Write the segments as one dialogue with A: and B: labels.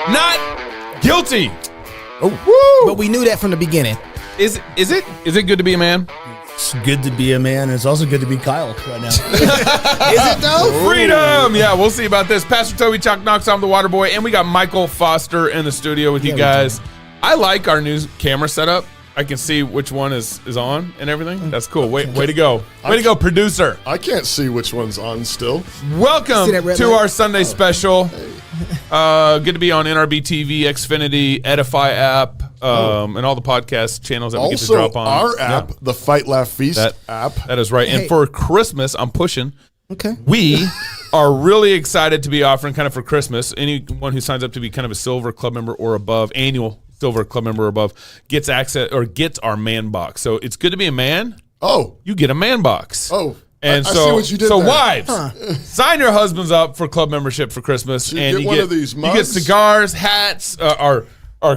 A: not guilty.
B: Oh, woo. But we knew that from the beginning.
A: Is it good to be a man?
C: It's good to be a man, and it's also good to be Kyle right now.
B: Is it though?
A: Freedom! Yeah, we'll see about this. Pastor Toby Chalk Knox, I'm the water boy, and we got Michael Foster in the studio with you guys. I like our new camera setup. I can see which one is on and everything. That's cool. Way to go. Way to go, producer.
D: I can't see which one's on still.
A: Welcome to our Sunday special. Good to be on NRB TV, Xfinity, Edify app, and all the podcast channels that we get to drop on.
D: Our app, the Fight Laugh Feast app.
A: That is right. And for Christmas, I'm pushing.
B: Okay.
A: We are really excited to be offering kind of for Christmas. Anyone who signs up to be kind of a silver club member or above, annual silver club member or above, gets access or gets our man box. So it's good to be a man.
D: Oh.
A: You get a man box.
D: Oh.
A: And
D: I see what you did there.
A: Wives, sign your husbands up for club membership for Christmas,
D: So
A: and
D: get one of these mugs?
A: you get cigars, hats, our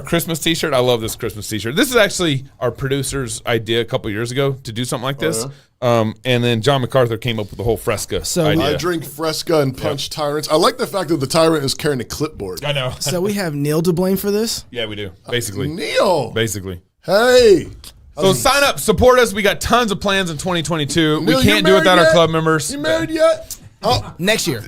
A: Christmas T-shirt. I love this Christmas T-shirt. This is actually our producer's idea a couple years ago to do something like this. And then John MacArthur came up with the whole Fresca idea.
D: I drink Fresca and punch tyrants. I like the fact that the tyrant is carrying a clipboard.
A: I know.
B: So we have Neil to blame for this?
A: Yeah, we do. Basically.
D: Neil.
A: Basically.
D: Hey.
A: So sign up, support us. We got tons of plans in 2022.
D: Neil,
A: we can't do it without our club members.
D: You married yet?
B: Oh, next year.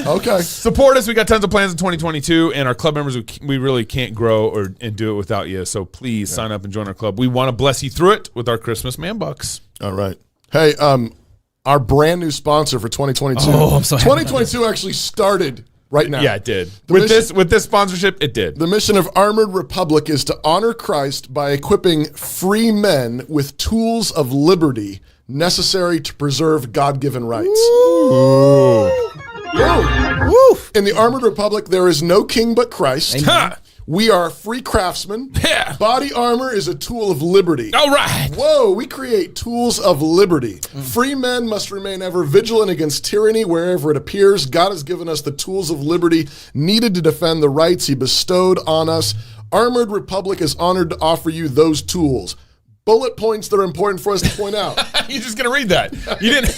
D: Okay.
A: Support us. We got tons of plans in 2022, and our club members, we really can't grow and do it without you. So please sign up and join our club. We want to bless you through it with our Christmas man bucks.
D: All right. Hey, our brand new sponsor for 2022.
B: Oh, I'm so happy.
D: 2022 actually started right now.
A: Yeah, it did. With this sponsorship, it did.
D: The mission of Armored Republic is to honor Christ by equipping free men with tools of liberty necessary to preserve God-given rights.
A: Ooh.
D: Woo. In the Armored Republic, there is no king but Christ.
A: Ha!
D: We are free craftsmen.
A: Yeah.
D: Body armor is a tool of liberty.
A: All right.
D: Whoa, we create tools of liberty. Free men must remain ever vigilant against tyranny wherever it appears. God has given us the tools of liberty needed to defend the rights he bestowed on us. Armored Republic is honored to offer you those tools. Bullet points that are important for us to point out.
A: You're just going to read that. You didn't.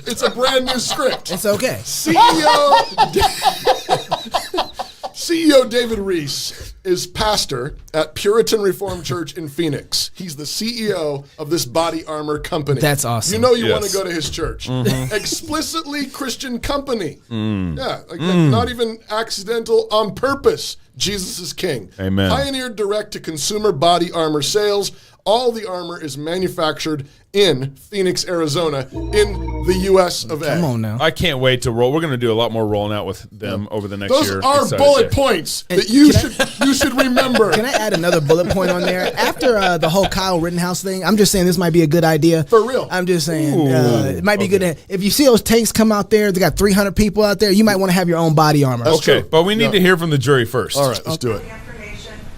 D: It's a brand new script.
B: It's okay.
D: CEO David Reese is pastor at Puritan Reformed Church in Phoenix. He's the CEO of this body armor company.
B: That's awesome.
D: You know you want to go to his church. Explicitly Christian company. Yeah, not even accidental, on purpose. Jesus is king.
A: Amen.
D: Pioneered direct-to-consumer body armor sales. All the armor is manufactured in Phoenix, Arizona, in the U.S. of A.
B: Come on now.
A: I can't wait to roll. We're going to do a lot more rolling out with them over the next year.
D: Those are bullet points that you should remember.
B: Can I add another bullet point on there? After the whole Kyle Rittenhouse thing, I'm just saying this might be a good idea.
D: For real.
B: I'm just saying it might be good. If you see those tanks come out there, they got 300 people out there, you might want to have your own body armor.
D: That's
A: Okay,
D: true.
A: but we need to hear from the jury first.
D: All right, let's do it.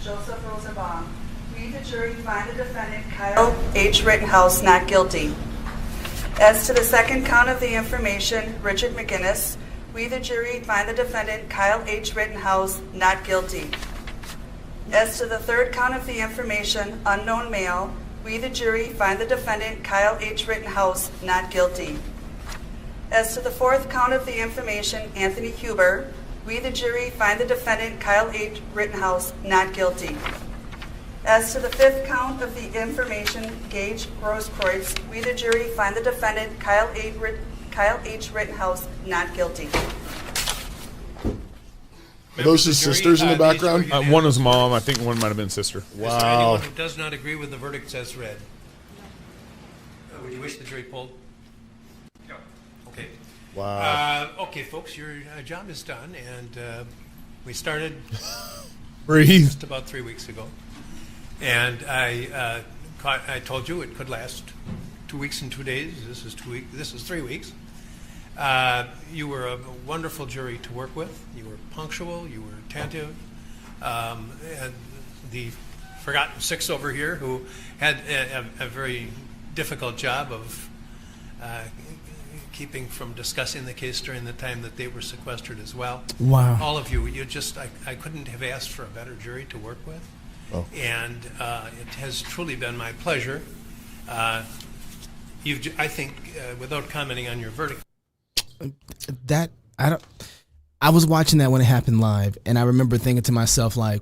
E: Joseph Rosenbaum. We, the jury, find the defendant Kyle H. Rittenhouse not guilty. As to the second count of the information, Richard McGinnis, we, the jury, find the defendant Kyle H. Rittenhouse not guilty. As to the third count of the information, unknown male, we, the jury, find the defendant Kyle H. Rittenhouse not guilty. As to the fourth count of the information, Anthony Huber, we, the jury, find the defendant Kyle H. Rittenhouse not guilty. As to the fifth count of the information, Gage Grosskreutz, we, the jury, find the defendant Kyle H. Rittenhouse not guilty.
D: Are those his sisters in the background?
A: One was mom. I think one might have been sister.
F: Is there anyone who does not agree with the verdicts as read? Would you wish the jury polled? No. Okay.
D: Wow.
F: Okay, folks, your job is done, and we started
A: Breathe.
F: just about 3 weeks ago. And I told you it could last 2 weeks and 2 days. This is 2 weeks. This is 3 weeks. You were a wonderful jury to work with. You were punctual. You were attentive. And the forgotten six over here who had a very difficult job of keeping from discussing the case during the time that they were sequestered as well.
B: Wow.
F: All of you, I couldn't have asked for a better jury to work with.
D: Oh.
F: And it has truly been my pleasure. I think, without commenting on your verdict,
B: I was watching that when it happened live, and I remember thinking to myself, like,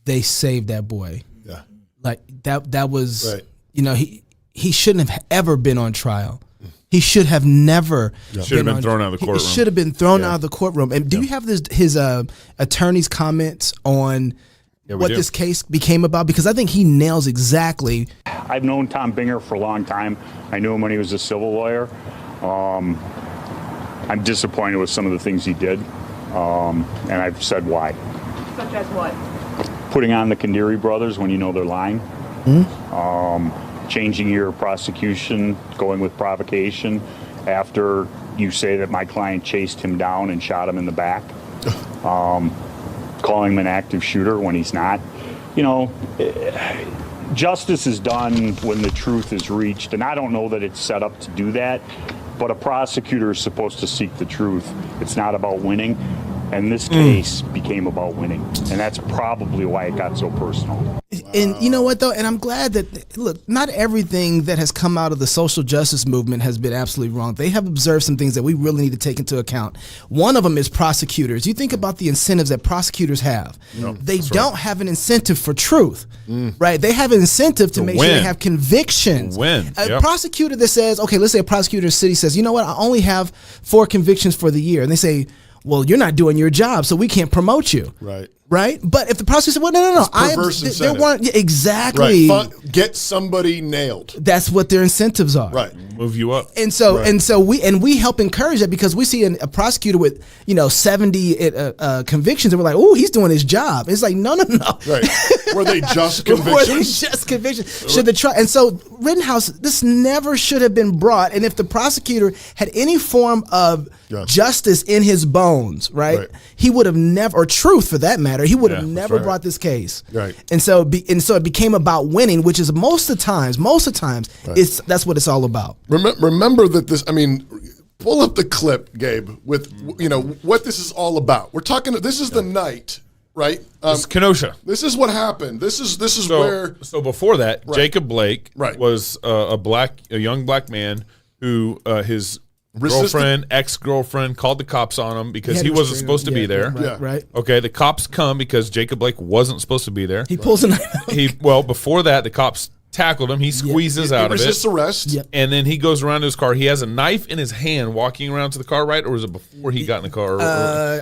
B: they saved that boy.
D: Yeah.
B: Like, that was,
D: Right.
B: He shouldn't have ever been on trial. He should have never
A: Should have been thrown out of the courtroom.
B: He should have been thrown out of the courtroom. And do you have his attorney's comments on what this case became about? Because I think he nails exactly.
G: I've known Tom Binger for a long time. I knew him when he was a civil lawyer. I'm disappointed with some of the things he did, and I've said why.
H: Such as what?
G: Putting on the Kandiri brothers when you know they're lying. Changing your prosecution, going with provocation after you say that my client chased him down and shot him in the back. Calling him an active shooter when he's not. Justice is done when the truth is reached, and I don't know that it's set up to do that, but a prosecutor is supposed to seek the truth. It's not about winning, and this case became about winning, and that's probably why it got so personal.
B: And you know what, though? And I'm glad that, look, not everything that has come out of the social justice movement has been absolutely wrong. They have observed some things that we really need to take into account. One of them is prosecutors. You think about the incentives that prosecutors have. They don't have an incentive for truth, right? They have an incentive to make sure they have convictions. A prosecutor that says, okay, let's say a prosecutor in the city says, you know what, I only have 4 convictions for the year. And they say, well, you're not doing your job, so we can't promote you. Right? But if the prosecutor said, well, no. There weren't, exactly.
D: Right. Get somebody nailed.
B: That's what their incentives are.
D: Right.
A: Move you up.
B: And so we help encourage that, because we see a prosecutor with 70 convictions, and we're like, oh, he's doing his job. It's like, no.
D: Right. Were they just convictions?
B: Should the trial? And so Rittenhouse, this never should have been brought. And if the prosecutor had any form of justice in his bones, right, he would have never, or truth for that matter, he would have never brought this case.
D: Right.
B: And so it became about winning, which is most of the times, that's what it's all about.
D: Remember that this, pull up the clip, Gabe, with, what this is all about. We're talking, this is the night, right?
A: It's Kenosha.
D: This is what happened. This is where.
A: So before that, Jacob Blake was a young black man who his ex-girlfriend called the cops on him because he wasn't supposed to be there.
B: Right.
A: Okay, the cops come because Jacob Blake wasn't supposed to be there.
B: He pulls a knife.
A: Before that, the cops tackled him. He squeezes out of it.
D: He resists arrest.
A: And then he goes around to his car. He has a knife in his hand walking around to the car, right? Or was it before he got in the car?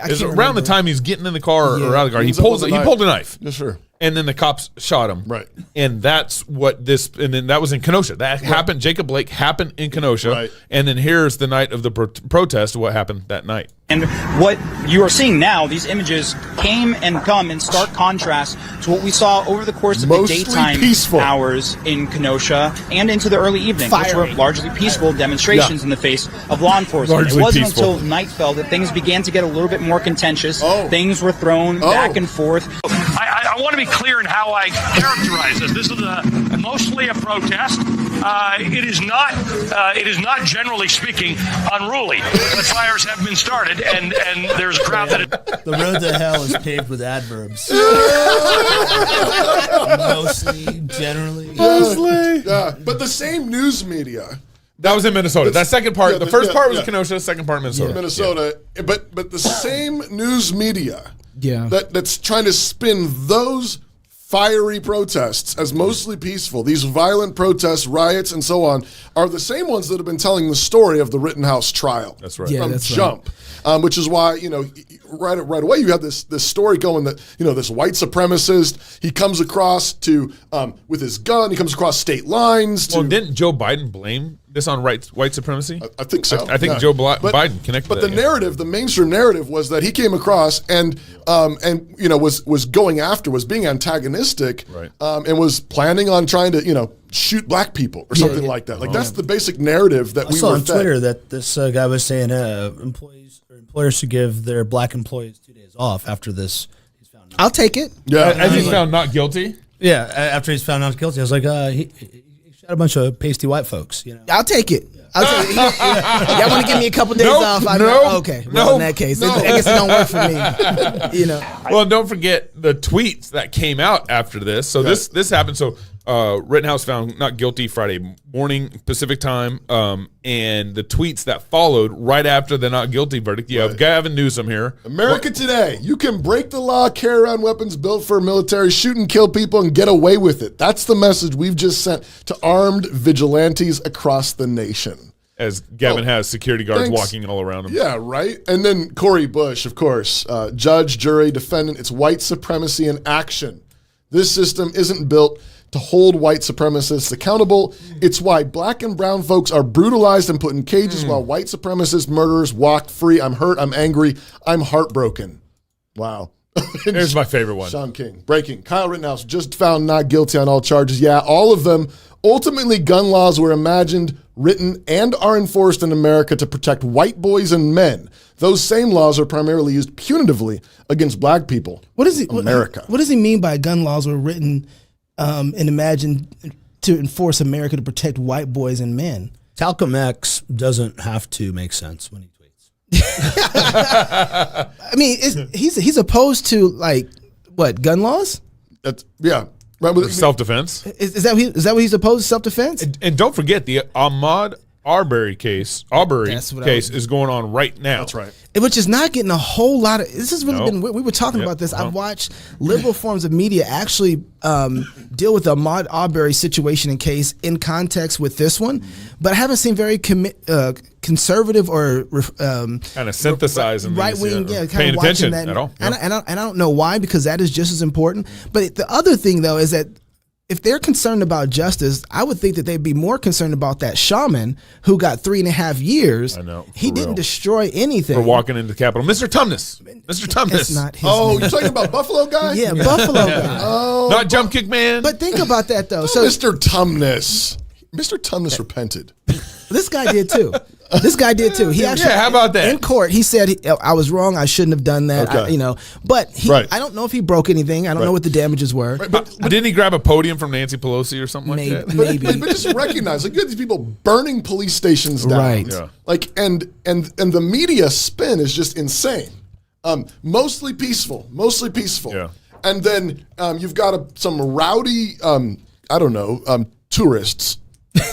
A: Is it around the time he's getting in the car or out of the car? He pulled a knife.
D: Yes, sir.
A: And then the cops shot him.
D: Right.
A: And that's what and then that was in Kenosha. That happened, Jacob Blake happened in Kenosha.
D: Right.
A: And then here's the night of the protest, what happened that night.
I: And what you are seeing now, these images came and come in stark contrast to what we saw over the course of
D: Mostly
I: the daytime hours in Kenosha and into the early evening, which were largely peaceful demonstrations in the face of law enforcement. It wasn't until night fell that things began to get a little bit more contentious. Things were thrown back and forth.
J: I want to be clear in how I characterize this. This is mostly a protest. It is not generally speaking unruly. But fires have been started, and there's a crowd that.
C: The road to hell is paved with adverbs. Mostly, generally.
D: Yeah, but the same news media.
A: That was in Minnesota. That second part, the first part was Kenosha, the second part Minnesota.
D: Minnesota, but the same news media that's trying to spin those fiery protests as mostly peaceful, these violent protests, riots, and so on, are the same ones that have been telling the story of the Rittenhouse trial.
A: That's right.
D: From jump. Which is why, right away you have this story going that, this white supremacist, he comes across with his gun, he comes across state lines.
A: Didn't Joe Biden blame this on white supremacy?
D: I think so.
A: I think Joe Biden connected
D: But the mainstream narrative was that he came across and was going after, was being antagonistic, and was planning on trying to, shoot black people or something like that. Like that's the basic narrative that
C: I saw on Twitter that this guy was saying employers should give their black employees 2 days off after this. He's found.
B: I'll take it.
A: Yeah, as he's found not guilty.
C: Yeah, after he's found not guilty, I was like, he shot a bunch of pasty white folks.
B: I'll take it. Y'all want to give me a couple days off? Okay. Well, in that case, I guess it don't work for me.
A: Well, don't forget the tweets that came out after this. So this happened. So Rittenhouse found not guilty Friday morning Pacific time, and the tweets that followed right after the not guilty verdict. You have Gavin Newsom here.
D: America today. You can break the law, carry around weapons built for military, shoot and kill people, and get away with it. That's the message we've just sent to armed vigilantes across the nation.
A: As Gavin has security guards walking all around him.
D: Yeah, right? And then Cori Bush, of course, judge, jury, defendant. It's white supremacy in action. This system isn't built to hold white supremacists accountable. It's why black and brown folks are brutalized and put in cages while white supremacist murderers walk free. I'm hurt. I'm angry. I'm heartbroken. Wow.
A: Here's my favorite one.
D: Sean King. Breaking. Kyle Rittenhouse just found not guilty on all charges. Yeah, all of them. Ultimately, gun laws were imagined, written, and are enforced in America to protect white boys and men. Those same laws are primarily used punitively against black people.
B: What is it?
D: America.
B: What does he mean by gun laws were written and imagined to enforce America to protect white boys and men?
C: Talcum X doesn't have to make sense when he tweets.
B: I mean, he's opposed to like what, gun laws?
D: That's, yeah. Right,
A: self-defense.
B: Is that what he's opposed to, self-defense?
A: And don't forget the Ahmaud Arbery case. Is going on right now.
D: That's right.
B: Which is not getting a whole lot of. This has really been. We were talking about this. I've watched liberal forms of media actually deal with the Ahmaud Arbery situation and case in context with this one, but I haven't seen very conservative or
A: kind of synthesizing
B: right wing. Yeah, kind
A: paying
B: of watching
A: attention
B: that.
A: At all.
B: And I don't know why, because that is just as important. But the other thing though is that, if they're concerned about justice, I would think that they'd be more concerned about that shaman who got 3.5 years.
A: I know.
B: He didn't destroy anything.
A: For walking into the Capitol. Mr. Tumnus. Mr. Tumnus.
B: It's not his
D: name.
B: You're
D: talking about Buffalo guy?
B: Yeah, Buffalo guy.
D: Oh,
A: not Jump Kick Man.
B: But think about that, though. So
D: Mr. Tumnus. Mr. Tumnus repented.
B: This guy did, too. He actually,
A: how about that?
B: In court, he said, I was wrong. I shouldn't have done that.
D: Okay.
B: But I don't know if he broke anything. I don't know what the damages were.
D: Right,
A: but didn't he grab a podium from Nancy Pelosi or something like that?
B: Maybe.
D: But just recognize, like, you have these people burning police stations down.
B: Right.
A: Yeah.
D: Like, and the media spin is just insane. Mostly peaceful.
A: Yeah.
D: And then you've got some rowdy, tourists.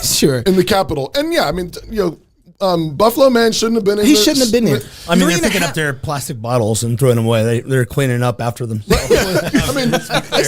B: Sure.
D: In the Capitol. And yeah, I mean, Buffalo man shouldn't have been in this.
B: Shouldn't have been in.
C: I mean, they're picking up their plastic bottles and throwing them away. They're cleaning up after them.
D: I mean, I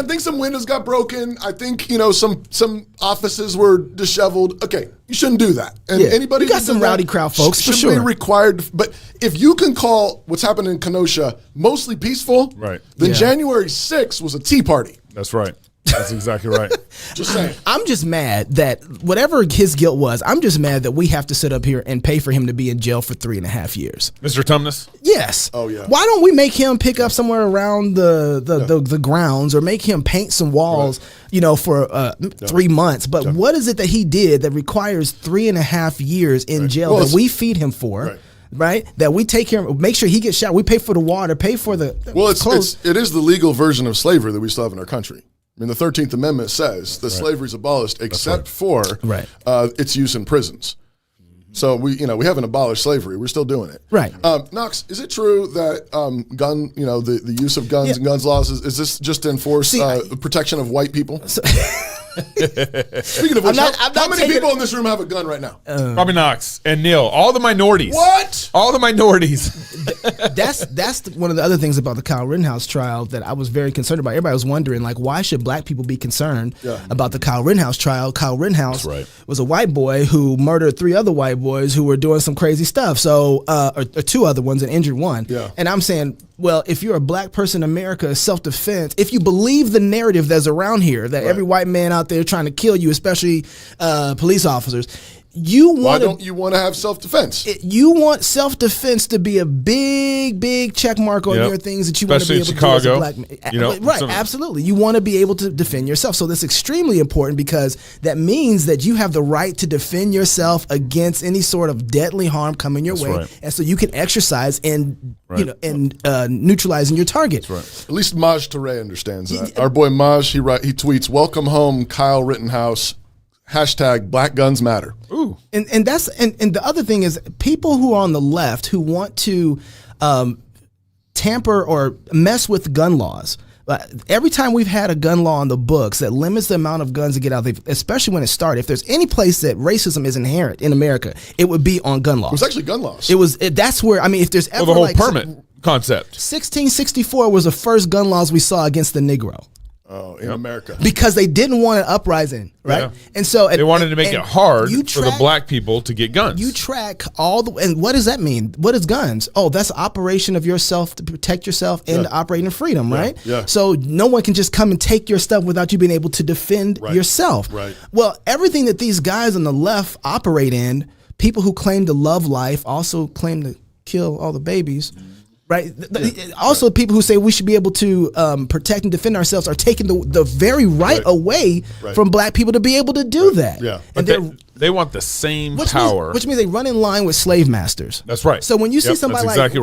D: think some windows got broken. I think some offices were disheveled. Okay, you shouldn't do that. And anybody
B: you got some rowdy crowd folks for sure.
D: Be required. But if you can call what's happened in Kenosha mostly peaceful,
A: right?
D: Then January 6th was a tea party.
A: That's right. That's exactly right.
D: Just saying.
B: I'm just mad that whatever his guilt was, I'm just mad that we have to sit up here and pay for him to be in jail for 3.5 years.
A: Mr. Tumnus?
B: Yes.
D: Oh, yeah.
B: Why don't we make him pick up somewhere around the grounds, or make him paint some walls, for 3 months? But what is it that he did that requires 3.5 years in jail that we feed him for? Right, that we take care of, make sure he gets shot. We pay for the water, pay for the clothes.
D: It is the legal version of slavery that we still have in our country. I mean, the 13th Amendment says that slavery is abolished except for its use in prisons. So we haven't abolished slavery. We're still doing it.
B: Right.
D: Knox, is it true that the use of guns and guns laws, is this just to enforce protection of white people? Speaking of which, how many people in this room have a gun right now?
A: Probably Knox and Neil. All the minorities.
D: What?
A: All the minorities.
B: That's one of the other things about the Kyle Rittenhouse trial that I was very concerned about. Everybody was wondering, like, why should black people be concerned about the Kyle Rittenhouse trial? Kyle Rittenhouse was a white boy who murdered 3 other white boys who were doing some crazy stuff. So, or 2 other ones and injured 1. Yeah. And I'm saying, well, if you're a black person in America, self-defense, if you believe the narrative that's around here, that every white man out there trying to kill you, especially police officers, why
D: don't you want to have self-defense?
B: You want self-defense to be a big check mark on your things that you want to be able to do as a black man. Right, absolutely. You want to be able to defend yourself. So that's extremely important, because that means that you have the right to defend yourself against any sort of deadly harm coming your way. Right. And so you can exercise in neutralizing your target.
D: Right. At least Maj Toure understands that. Our boy Maj, he tweets, "Welcome home, Kyle Rittenhouse. # Black Guns Matter."
B: Ooh. And the other thing is, people who are on the left who want to tamper or mess with gun laws, Every time we've had a gun law on the books that limits the amount of guns that get out, especially when it started, if there's any place that racism is inherent in America, it would be on gun laws.
D: It was actually gun laws.
B: That's where, I mean, if there's ever
A: the whole permit concept.
B: 1664 was the first gun laws we saw against the Negro.
D: Oh, in America.
B: Because they didn't want an uprising, right?
A: Yeah.
B: And so
A: they wanted to make it hard for the black people to get guns.
B: You track and what does that mean? What is guns? Oh, that's operation of yourself to protect yourself and operating in freedom, right?
D: Yeah.
B: So no one can just come and take your stuff without you being able to defend yourself.
D: Right.
B: Well, everything that these guys on the left operate in, people who claim to love life also claim to kill all the babies. Right. Also, people who say we should be able to protect and defend ourselves are taking the very right away from black people to be able to do that.
D: Yeah,
B: and
A: they want the same power,
B: which means they run in line with slave masters.
A: That's right.
B: So when you see somebody
A: exactly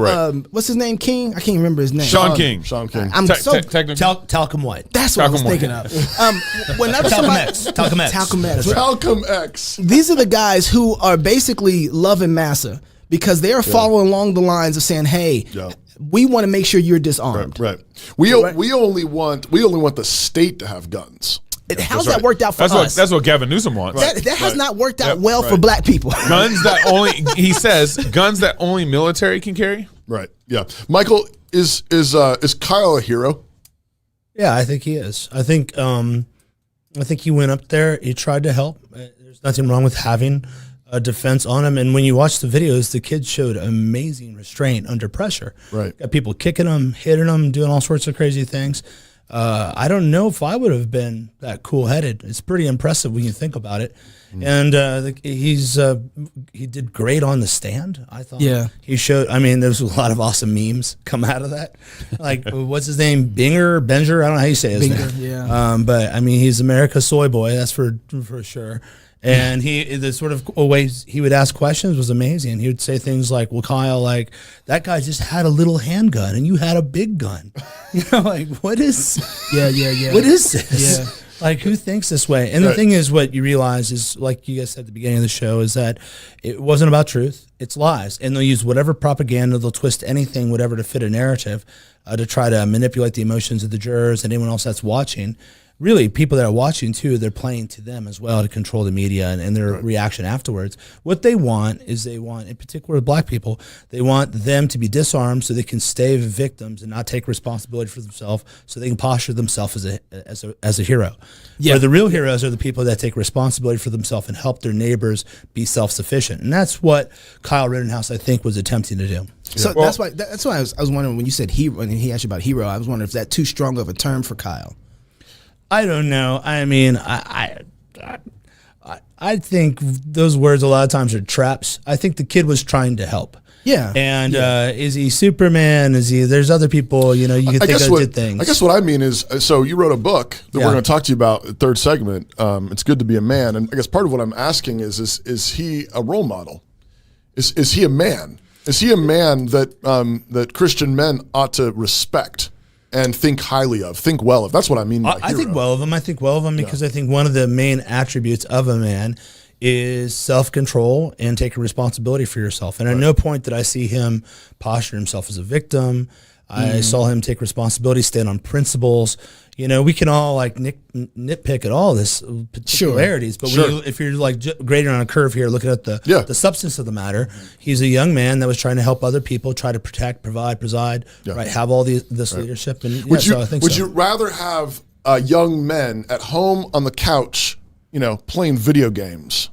B: what's his name, King? I can't remember his name.
A: Sean King.
B: I'm
C: Talcum White.
B: That's what I was thinking of. Whenever
C: Talcum
D: X.
B: These are the guys who are basically loving massa. Because they are following along the lines of saying, "Hey, we want to make sure you're disarmed."
D: Right. We only want the state to have guns.
B: How's that worked out for us?
A: That's what Gavin Newsom wants.
B: That has not worked out well for black people.
A: Guns that only he says guns that only military can carry.
D: Right. Yeah. Michael, is Kyle a hero?
C: Yeah, I think he is. I think he went up there. He tried to help. There's nothing wrong with having a defense on him, and when you watch the videos, the kid showed amazing restraint under pressure.
D: Right,
C: got people kicking him, hitting him, doing all sorts of crazy things. I don't know if I would have been that cool-headed. It's pretty impressive when you think about it. And he did great on the stand, I thought.
B: Yeah,
C: he showed. I mean, there's a lot of awesome memes come out of that. Like, what's his name? Benger. I don't know how you say his name.
B: Yeah.
C: But I mean, he's America's soy boy. That's for sure. And the sort of ways he would ask questions was amazing. He would say things like, "Well, Kyle, like that guy just had a little handgun, and you had a big gun." You know, like what is?
B: Yeah.
C: What is this?
B: Yeah.
C: Like, who thinks this way? And the thing is, what you realize is, like you guys said at the beginning of the show, is that it wasn't about truth; it's lies, and they'll use whatever propaganda, they'll twist anything, whatever, to fit a narrative, to try to manipulate the emotions of the jurors and anyone else that's watching. Really, people that are watching, too, they're playing to them as well to control the media and their reaction afterwards. What they want is in particular black people, they want them to be disarmed so they can stay victims and not take responsibility for themselves, so they can posture themselves as a hero. Yeah. Where the real heroes are the people that take responsibility for themselves and help their neighbors be self-sufficient. And that's what Kyle Rittenhouse, I think, was attempting to do.
B: So that's why I was wondering when you said hero, when he asked you about hero, I was wondering if that's too strong of a term for Kyle.
C: I don't know. I mean, I think those words a lot of times are traps. I think the kid was trying to help.
B: Yeah.
C: And is he Superman? Is he? There's other people. You know, you can think of did things.
D: I guess what I mean is, so you wrote a book that we're going to talk to you about. The third segment. It's good to be a man, and I guess part of what I'm asking is he a role model? Is he a man? Is he a man that Christian men ought to respect and think highly of, think well of? That's what I mean by
C: I think well of him. I think well of him because I think one of the main attributes of a man is self-control and taking responsibility for yourself. And at no point did I see him posture himself as a victim. I saw him take responsibility, stand on principles. You know, we can all like nitpick at all this particularities, but if you're like grading on a curve here, looking at the substance of the matter, he's a young man that was trying to help other people, try to protect, provide, preside, right? Have all this leadership. And
D: would you rather have young men at home on the couch, you know, playing video games,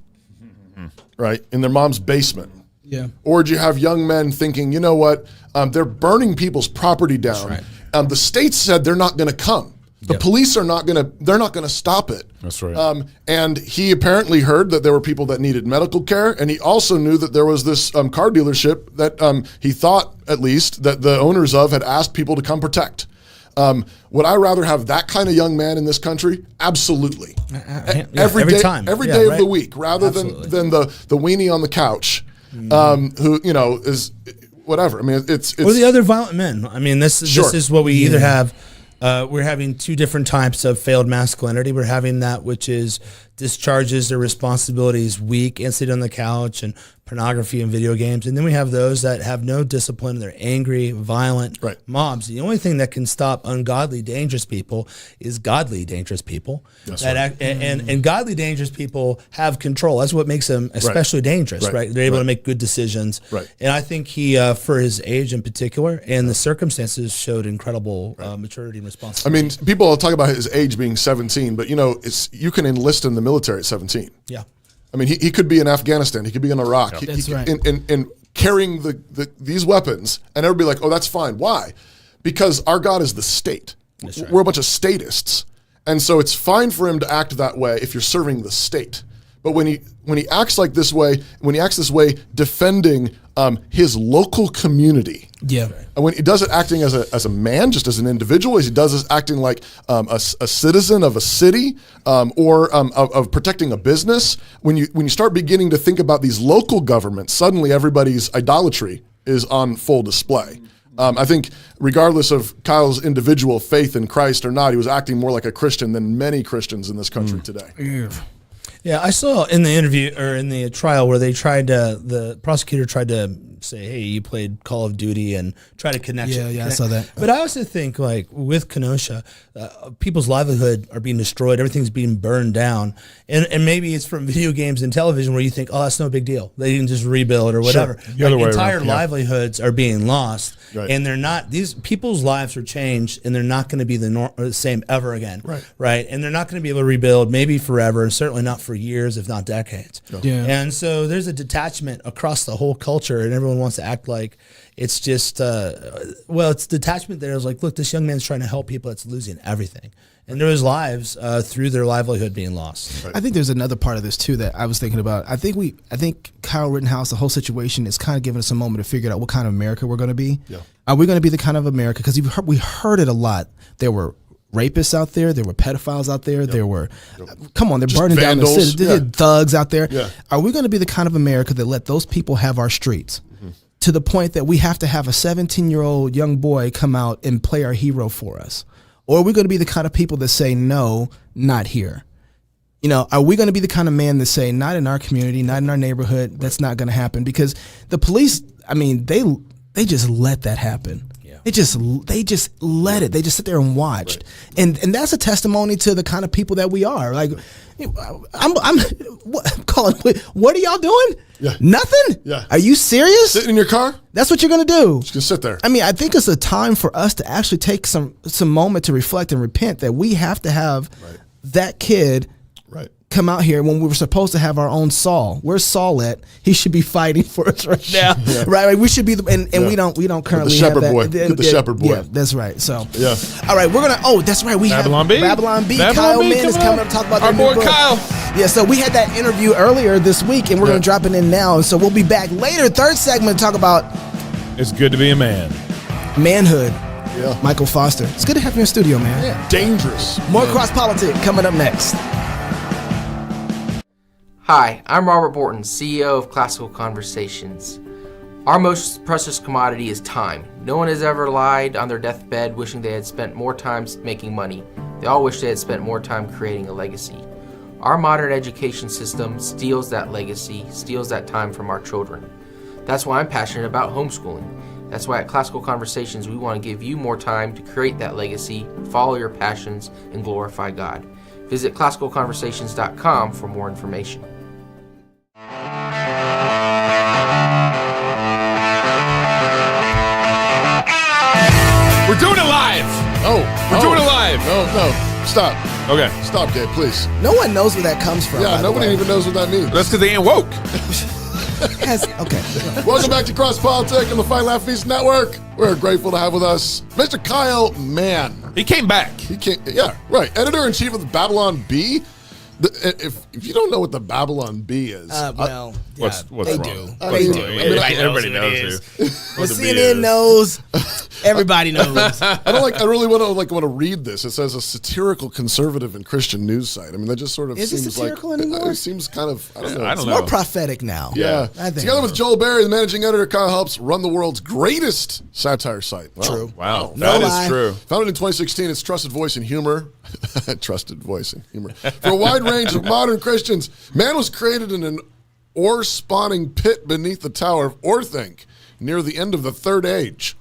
D: right, in their mom's basement?
B: Yeah.
D: Or do you have young men thinking, you know what, they're burning people's property down.
B: That's right.
D: The state said they're not going to come. The police are not going to stop it.
A: That's right.
D: And he apparently heard that there were people that needed medical care, and he also knew that there was this car dealership that he thought, at least, that the owners of had asked people to come protect. Would I rather have that kind of young man in this country? Absolutely. Every day of the week, rather than the weenie on the couch, who, you know, is whatever. I mean, it's
C: or the other violent men. I mean, this is what we either have. We're having two different types of failed masculinity. We're having that which is discharges their responsibilities weak and sit on the couch and pornography and video games. And then we have those that have no discipline. They're angry, violent mobs. The only thing that can stop ungodly, dangerous people is godly, dangerous people. And godly, dangerous people have control. That's what makes them especially dangerous, right? They're able to make good decisions. And I think he, for his age in particular and the circumstances, showed incredible maturity and responsibility.
D: I mean, people talk about his age being 17, but you can enlist in the military at 17.
C: Yeah.
D: I mean, he could be in Afghanistan. He could be in Iraq.
B: That's right.
D: And carrying these weapons, and everybody like, oh, that's fine. Why? Because our God is the state. That's right. We're a bunch of statists. And so it's fine for him to act that way if you're serving the state. But when he acts like this way, defending his local community.
B: Yeah.
D: And when he does it acting as a man, just as an individual, as he does it acting like a citizen of a city or of protecting a business, when you start beginning to think about these local governments, suddenly everybody's idolatry is on full display. I think regardless of Kyle's individual faith in Christ or not, he was acting more like a Christian than many Christians in this country today.
C: Yeah, I saw in the interview or in the trial where the prosecutor tried to say, hey, you played Call of Duty and try to connect it.
B: Yeah, I saw that.
C: But I also think like with Kenosha, people's livelihood are being destroyed. Everything's being burned down. And maybe it's from video games and television where you think, oh, that's no big deal. They can just rebuild or whatever.
A: The other way
C: entire
A: around,
C: livelihoods are being lost.
D: Right.
C: And they're not, these people's lives are changed and they're not going to be the same ever again. Right. And they're not going to be able to rebuild maybe forever and certainly not for years, if not decades.
B: Yeah.
C: And so there's a detachment across the whole culture and everyone wants to act like it's just, it's detachment there. It's like, look, this young man's trying to help people that's losing everything. And there was lives through their livelihood being lost.
B: I think there's another part of this too that I was thinking about. I think Kyle Rittenhouse, the whole situation is kind of giving us a moment to figure out what kind of America we're going to be. Yeah. Are we going to be the kind of America? Because we heard it a lot. There were rapists out there. There were pedophiles out there. There were, come on, they're just burning vandals down the city. There are thugs out there. Yeah. Are we going to be the kind of America that let those people have our streets? To the point that we have to have a 17-year-old young boy come out and play our hero for us? Or are we going to be the kind of people that say, no, not here? Are we going to be the kind of man that say, not in our community, not in our neighborhood, that's not going to happen? Because the police, I mean, they just let that happen. Yeah. They just let it. They just sit there and watched. Right. And that's a testimony to the kind of people that we are. Like, I'm calling, what are y'all doing? Yeah. Nothing? Yeah. Are you serious?
D: Sitting in your car?
B: That's what you're going to do.
D: Just gonna sit there.
B: I mean, I think it's a time for us to actually take some moment to reflect and repent that we have to have that kid come out here when we were supposed to have our own Saul. Where's Saul at? He should be fighting for us right now, right? Like we should be, we don't currently
D: the shepherd
B: have that.
D: boy. Get the shepherd boy.
B: Yeah, that's right. So, all right, we're gonna. Oh, that's right. We
A: Babylon
B: have
A: B.
B: Babylon B.
A: Babylon
B: Kyle
A: B,
B: Mann is coming up to talk about
A: our
B: their
A: boy
B: new book.
A: Kyle.
B: Yeah, so we had that interview earlier this week, and we're gonna drop it in now. So we'll be back later, third segment, to talk about
A: It's Good to Be a Man.
B: Manhood.
D: Yeah.
B: Michael Foster. It's good to have you in the studio, man.
D: Yeah. Dangerous.
B: More cross politics coming up next.
H: Hi, I'm Robert Borton, CEO of Classical Conversations. Our most precious commodity is time. No one has ever lied on their deathbed wishing they had spent more time making money. They all wish they had spent more time creating a legacy. Our modern education system steals that legacy, steals that time from our children. That's why I'm passionate about homeschooling. That's why at Classical Conversations we want to give you more time to create that legacy, follow your passions, and glorify God. Visit classicalconversations.com for more information.
A: We're doing it live. We're doing it live.
D: No. Stop.
A: Okay.
D: Stop, Gabe, please.
B: No one knows where that comes from.
D: Yeah, nobody even knows what that means.
A: That's because they ain't woke.
B: Okay.
D: Welcome back to Cross Politic and the Fight Laugh Feast Network. We're grateful to have with us Mr. Kyle Mann.
A: He came back.
D: Yeah, right. Editor-in-chief of the Babylon Bee. If you don't know what the Babylon Bee is,
A: what's
B: they
A: wrong?
B: do.
A: Everybody knows who.
B: Well, CNN knows. Everybody knows.
D: I really want to read this. It says a satirical conservative and Christian news site. I mean, that just sort of
B: Is it
D: seems
B: satirical
D: like
B: anymore?
D: it seems kind of I don't know.
A: I don't
B: It's
A: know.
B: more prophetic now.
D: Yeah.
B: I think.
D: Together with Joel Berry, the managing editor, Kyle helps run the world's greatest satire site. Wow.
B: True.
A: Wow,
B: No
A: that
B: lie.
A: is true.
D: Founded in 2016, it's trusted voice in humor. Trusted voice in humor. For a wide range of modern Christians, man was created in an ore-spawning pit beneath the Tower of Orthanc near the end of the Third Age.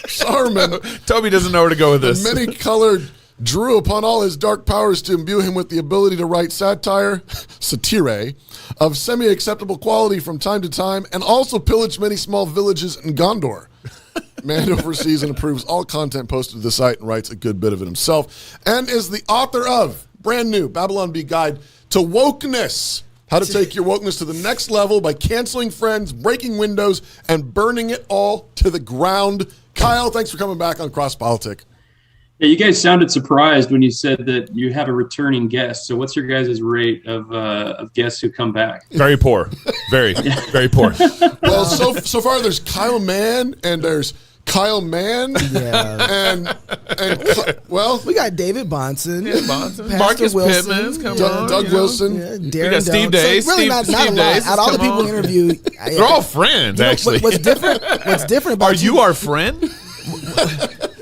D: Saruman,
A: Toby doesn't know where to go with this.
D: many colored, drew upon all his dark powers to imbue him with the ability to write satire, of semi-acceptable quality from time to time, and also pillaged many small villages in Gondor. Man oversees and approves all content posted to the site and writes a good bit of it himself, and is the author of brand new Babylon Bee Guide to Wokeness. How to take your wokeness to the next level by canceling friends, breaking windows, and burning it all to the ground. Kyle, thanks for coming back on Cross Politic.
K: Yeah, you guys sounded surprised when you said that you have a returning guest. So what's your guys' rate of guests who come back?
A: Very poor. Very, very poor.
D: Well, so far there's Kyle Mann and there's Kyle Mann.
B: Yeah.
D: And well,
B: We got David Bonson, Pastor
A: Marcus
B: Wilson,
A: Pittman's come
D: Doug
A: on.
D: Wilson.
B: Yeah,
A: We
B: Darren
A: got Steve
B: Dunk.
A: Days.
B: So really not a
A: Steve
B: lot.
A: Days
B: Out of all the
A: come
B: people
A: on.
B: interviewed,
A: They're all friends, actually.
B: What's different? What's different about
A: Are you our friend?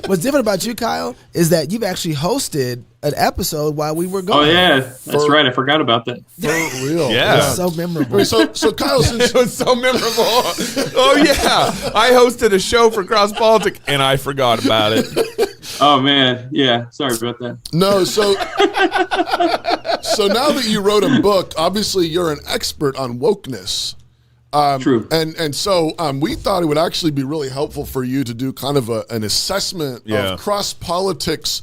B: What's different about you, Kyle, is that you've actually hosted an episode while we were going.
K: Oh yeah, that's right. I forgot about that.
D: For real.
A: Yeah.
B: It's so memorable.
D: So Kyle, since
A: It was so memorable. Oh, yeah. I hosted a show for Cross Politic, and I forgot about it.
K: Oh man, yeah. Sorry about that.
D: No, so now that you wrote a book, obviously you're an expert on wokeness.
K: True.
D: And so we thought it would actually be really helpful for you to do kind of an assessment
A: Yeah.
D: of cross politics,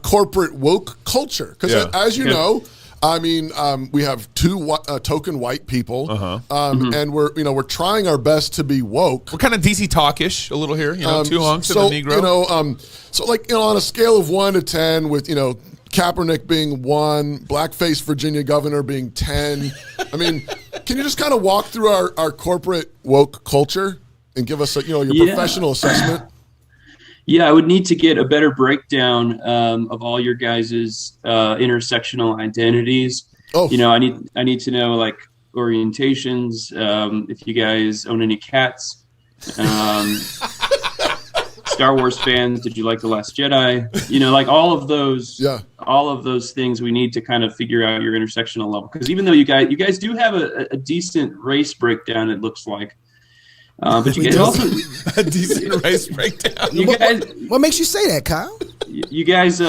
D: corporate woke culture. Because
A: Yeah.
D: as you
K: Okay.
D: know, I mean, we have two token white people, and we're trying our best to be woke.
A: We're kind of DC talkish a little here, two hunks
D: so,
A: and a Negro.
D: On a scale of 1 to 10, with Kaepernick being 1, blackface Virginia governor being 10. I mean, can you just kind of walk through our corporate woke culture and give us your professional assessment?
K: Yeah, I would need to get a better breakdown of all your guys' intersectional identities.
D: Oh,
K: I need to know like orientations. If you guys own any cats. Star Wars fans, did you like The Last Jedi? Like all of those things we need to kind of figure out your intersectional level. Because even though you guys do have a decent race breakdown, it looks like. But you guys also
A: A decent race breakdown.
K: you guys
B: What makes you say that, Kyle?
K: you guys you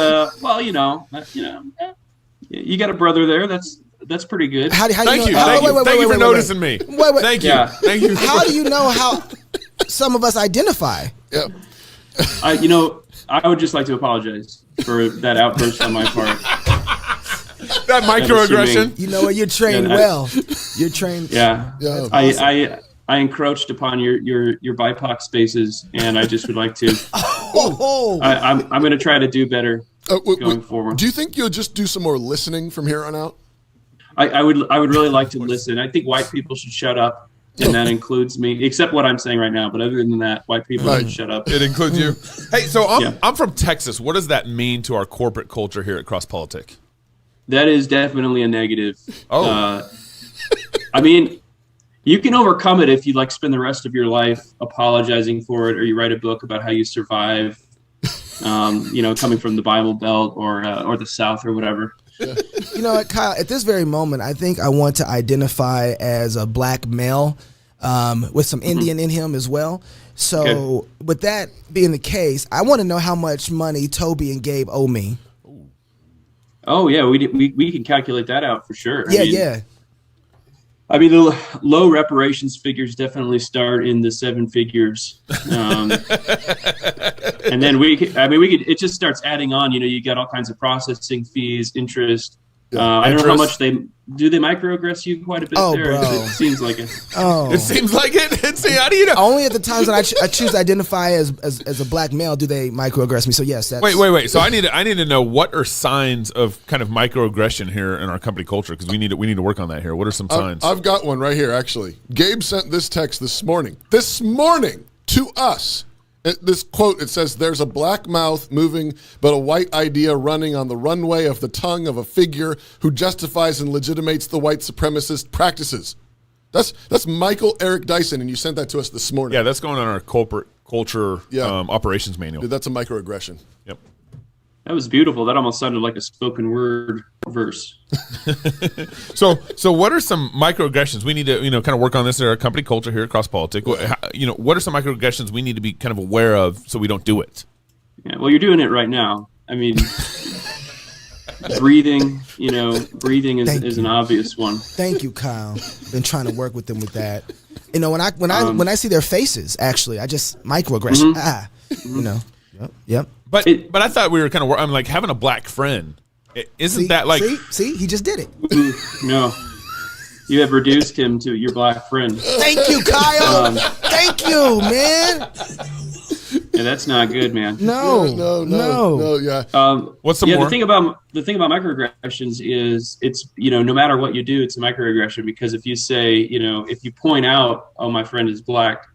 K: got a brother there. That's pretty good.
B: How do
A: Thank
B: you
A: you.
B: know?
A: Thank you.
B: Wait,
A: Thank you
B: wait,
A: for
B: wait,
A: noticing me.
B: Wait.
A: Thank you.
K: Yeah.
A: Thank you.
B: How do you know how some of us identify?
D: yeah.
K: I would just like to apologize for that outburst on my part.
A: That microaggression.
B: You know what? You're trained
K: Yeah,
B: well. You're trained.
K: Yeah.
D: Yeah.
K: I encroached upon your BIPOC spaces, and I just would like to.
B: Oh,
K: I'm going to try to do better going forward.
D: Do you think you'll just do some more listening from here on out?
K: I would really like to listen. I think white people should shut up, and that includes me, except what I'm saying right now. But other than that, white people should shut up.
A: It includes you. Hey, so
K: Yeah.
A: I'm from Texas. What does that mean to our corporate culture here at Cross Politic?
K: That is definitely a negative.
A: Oh.
K: I mean, you can overcome it if you spend the rest of your life apologizing for it, or you write a book about how you survive, coming from the Bible Belt or the South or whatever.
B: you know what, Kyle? At this very moment, I think I want to identify as a black male with some Indian in him as well. So, with that being the case, I want to know how much money Toby and Gabe owe me.
K: Oh yeah, we can calculate that out for sure.
B: Yeah.
K: I mean, the low reparations figures definitely start in the 7 figures, and then it just starts adding on. You got all kinds of processing fees, interest. I don't know how much they microaggress you quite a bit there.
B: Bro.
K: It seems like it.
B: Oh,
A: It seems like it. How do you know?
B: only at the times when I choose to identify as a black male do they microaggress me. So yes, that's
A: Wait. So I need to know, what are signs of kind of microaggression here in our company culture, because we need to work on that here. What are some signs?
D: I've got one right here, actually. Gabe sent this text this morning to us. This quote, it says, "There's a black mouth moving, but a white idea running on the runway of the tongue of a figure who justifies and legitimates the white supremacist practices." That's Michael Eric Dyson, and you sent that to us this morning.
A: Yeah, that's going on our culture operations manual.
D: Dude, that's a microaggression.
A: Yep.
K: That was beautiful. That almost sounded like a spoken word verse.
A: So what are some microaggressions we need to, kind of work on this in our company culture here at Cross Politic? What are some microaggressions we need to be kind of aware of so we don't do it?
K: Yeah, well, you're doing it right now. I mean, breathing is an obvious one.
B: Thank you, Kyle. Been trying to work with them with that. When I see their faces, actually, I just microaggression. Yep.
A: But I thought we were kind of. I'm like having a black friend. Isn't that like?
B: See, he just did it.
K: No, you have reduced him to your black friend.
B: Thank you, Kyle. Thank you, man.
K: Yeah, that's not good, man.
B: No.
D: Yeah.
A: What's some more?
K: The thing about microaggressions is it's no matter what you do, it's a microaggression, because if you say if you point out, oh, my friend is black,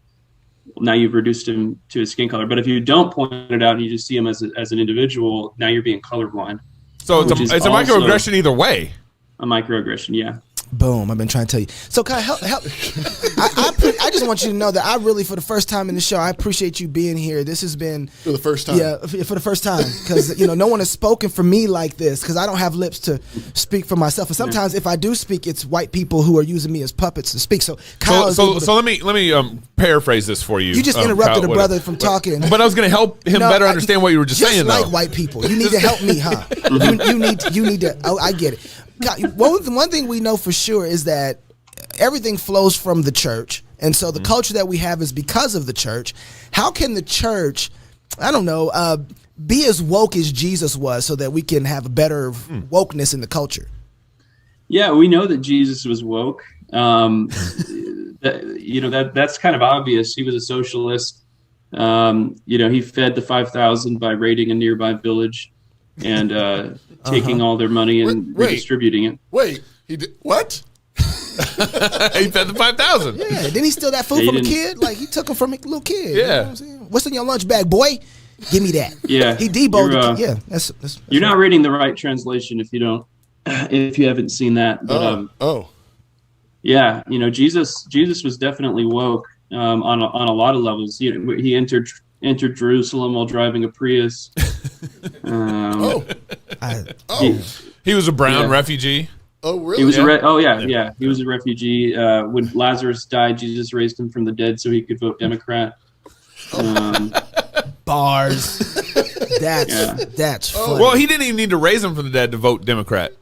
K: now you've reduced him to his skin color. But if you don't point it out and you just see him as an individual, now you're being colorblind.
A: So it's a microaggression either way.
K: A microaggression, yeah.
B: Boom! I've been trying to tell you. So, Kyle, help. I just want you to know that I really, for the first time in the show, I appreciate you being here. This has been
D: for the first time.
B: Yeah, for the first time, because no one has spoken for me like this. Because I don't have lips to speak for myself, and sometimes if I do speak, it's white people who are using me as puppets to speak. So, Kyle,
A: so let me paraphrase this for you.
B: You just interrupted
A: Kyle,
B: a brother from talking,
A: but I was going to help him better understand what you were just saying.
B: Like
A: though.
B: white people, you need to help me, huh? you need to. Oh, I get it. One thing we know for sure is that everything flows from the church, and so the culture that we have is because of the church. How can the church, be as woke as Jesus was, so that we can have a better wokeness in the culture?
K: Yeah, we know that Jesus was woke. That's kind of obvious. He was a socialist. He fed the 5,000 by raiding a nearby village and taking all their money and redistributing it.
D: Wait, he did what?
A: He fed the 5,000.
B: Yeah, didn't he steal that food from a kid? Like, he took him from a little kid.
A: Yeah.
B: You know what I'm saying? What's in your lunch bag, boy? Give me that.
K: Yeah.
B: He deboed the kid. Yeah. That's
K: you're not reading the right translation if you haven't seen that. But, yeah, Jesus was definitely woke on a lot of levels. He entered Jerusalem while driving a Prius.
A: He was a brown refugee.
D: Oh, really?
K: He was he was a refugee. When Lazarus died, Jesus raised him from the dead so he could vote Democrat.
B: Bars. That's funny.
A: Well, he didn't even need to raise him from the dead to vote Democrat.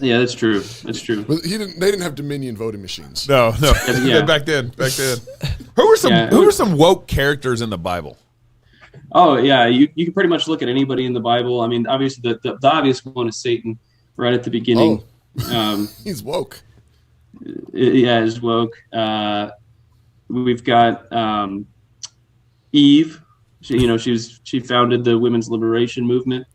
K: Yeah, that's true.
D: But they didn't have Dominion voting machines.
A: No.
K: Yeah.
A: Back then. Who were some woke characters in the Bible?
K: Oh yeah, you can pretty much look at anybody in the Bible. I mean, obviously the obvious one is Satan right at the beginning.
D: He's woke.
K: He's woke. We've got Eve. She founded the women's liberation movement.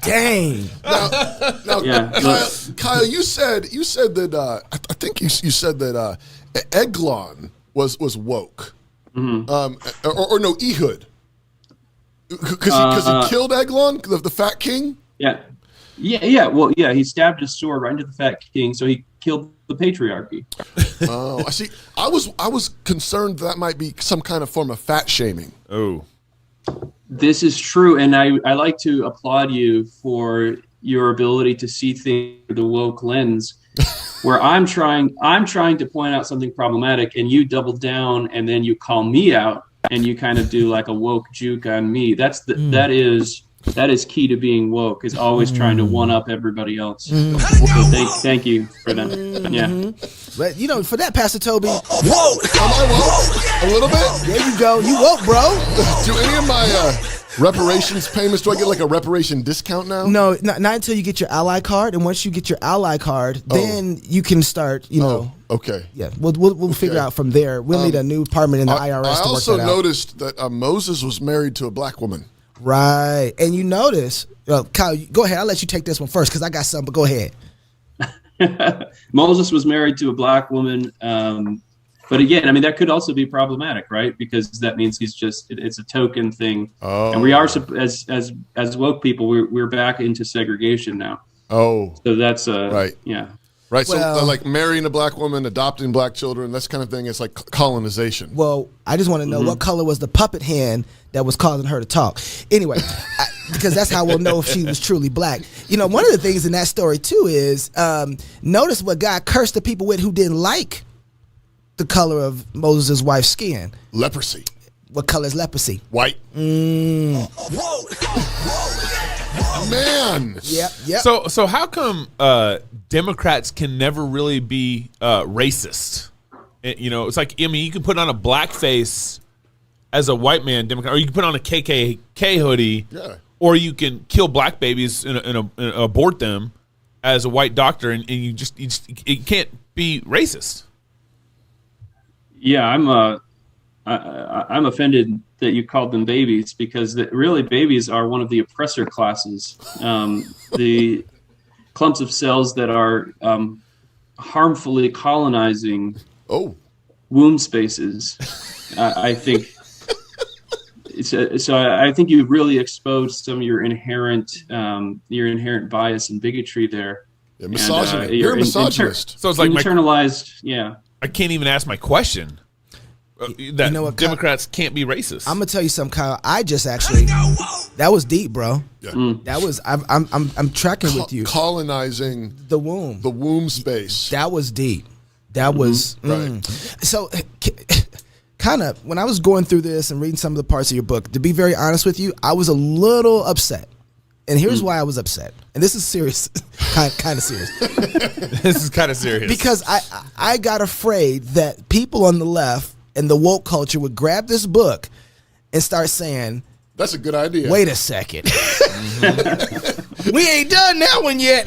B: Dang.
D: Now, yeah. Kyle, you said that I think you said that Eglon was woke. Mm-hmm. Or no, Ehud. Because he killed Eglon, the fat king?
K: Yeah. Well, yeah, he stabbed his sword right into the fat king, so he killed the patriarchy.
D: Oh, I see. I was concerned that might be some kind of form of fat shaming.
A: Oh.
K: This is true, and I like to applaud you for your ability to see things through the woke lens, where I'm trying to point out something problematic, and you double down, and then you call me out, and you kind of do like a woke juke on me. That is key to being woke, is always trying to one up everybody else. So thank you for that. Yeah.
B: But for that, Pastor Toby,
D: woke. Am I woke? A little bit.
B: There you go. You woke, bro.
D: Do any of my reparations payments? Do I get like a reparation discount now?
B: No, not until you get your ally card. And once you get your ally card, then you can start.
D: Okay.
B: Yeah, we'll figure out from there. We'll need a new department in the IRS to work that out.
D: I also noticed that Moses was married to a black woman.
B: Right, and you notice, Kyle, go ahead. I'll let you take this one first because I got something. But go ahead.
K: Moses was married to a black woman. But again, I mean, that could also be problematic, right? Because that means it's a token thing.
D: Oh.
K: And we are, as woke people, we're back into segregation now.
D: Oh.
K: So that's
D: right.
K: Yeah.
D: Right.
B: Well,
D: so like marrying a black woman, adopting black children, that kind of thing is like colonization.
B: Well, I just want to know what color was the puppet hand that was causing her to talk. Anyway, because that's how we'll know if she was truly black. You know, one of the things in that story too is notice what God cursed the people with who didn't like the color of Moses' wife's skin.
D: Leprosy.
B: What color is leprosy?
D: White. Man.
B: Yep.
A: So how come Democrats can never really be racist? You know, it's like, I mean, you can put on a black face as a white man, Democrat, or you can put on a KKK hoodie, or you can kill black babies and abort them as a white doctor, and you just it can't be racist.
K: Yeah, I'm offended that you called them babies, because really babies are one of the oppressor classes. The clumps of cells that are harmfully colonizing womb spaces. I think. So I think you've really exposed some of your inherent bias and bigotry there.
D: Yeah, misogyny. You're a misogynist.
A: So it's like
K: internalized.
A: I can't even ask my question. That
B: you know what,
A: Democrats can't be racist.
B: I'm gonna tell you something, Kyle. I just actually that was deep, bro.
D: Yeah.
B: That was I'm tracking with you.
D: Colonizing
B: the womb
D: space.
B: That was deep. That was
D: right.
B: So. Kind of, when I was going through this and reading some of the parts of your book, to be very honest with you, I was a little upset. And here's why I was upset. And this is serious, kind of serious.
A: This is kind of serious.
B: Because I got afraid that people on the left and the woke culture would grab this book and start saying,
D: that's a good idea.
B: Wait a second. We ain't done that one yet.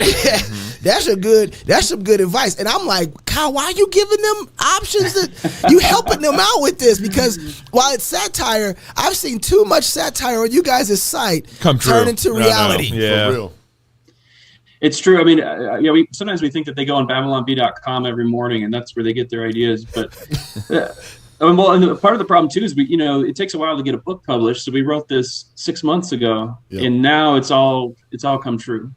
B: That's some good advice. And I'm like, Kyle, why are you giving them options? You helping them out with this? Because while it's satire, I've seen too much satire on you guys' site turn into reality.
A: No. Yeah.
D: For real.
K: It's true. I mean, sometimes we think that they go on BabylonB.com every morning and that's where they get their ideas. But and part of the problem too is it takes a while to get a book published. So we wrote this 6 months ago, and now it's all come true.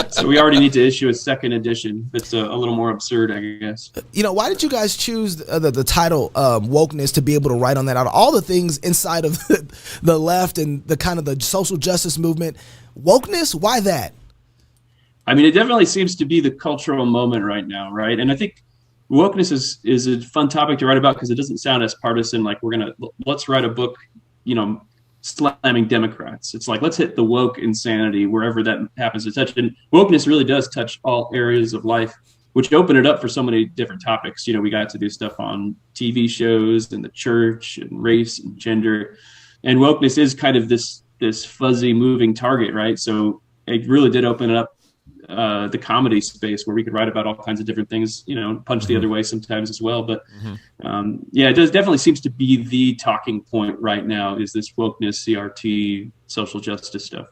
K: So we already need to issue a second edition. That's a little more absurd, I guess.
B: Why did you guys choose the title Wokeness to be able to write on that? Out of all the things inside of the left and the kind of the social justice movement, wokeness, why that?
K: I mean, it definitely seems to be the cultural moment right now, right? And I think wokeness is a fun topic to write about because it doesn't sound as partisan. Like let's write a book, slamming Democrats. It's like, let's hit the woke insanity wherever that happens to touch. And wokeness really does touch all areas of life, which open it up for so many different topics. We got to do stuff on TV shows and the church and race and gender. And wokeness is kind of this fuzzy moving target, right? So it really did open it up the comedy space where we could write about all kinds of different things, punch the other way sometimes as well. But it definitely seems to be the talking point right now is this wokeness, CRT, social justice stuff.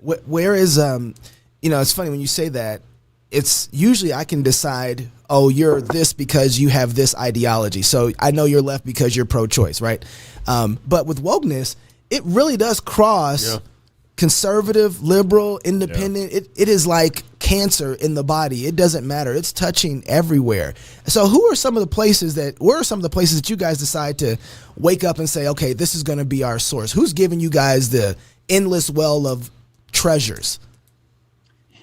B: Where is, it's funny when you say that, it's usually I can decide, oh, you're this because you have this ideology. So I know you're left because you're pro-choice, right? But with wokeness, it really does cross conservative, liberal, independent. It is like cancer in the body. It doesn't matter. It's touching everywhere. So where are some of the places that you guys decide to wake up and say, okay, this is going to be our source? Who's giving you guys the endless well of treasures?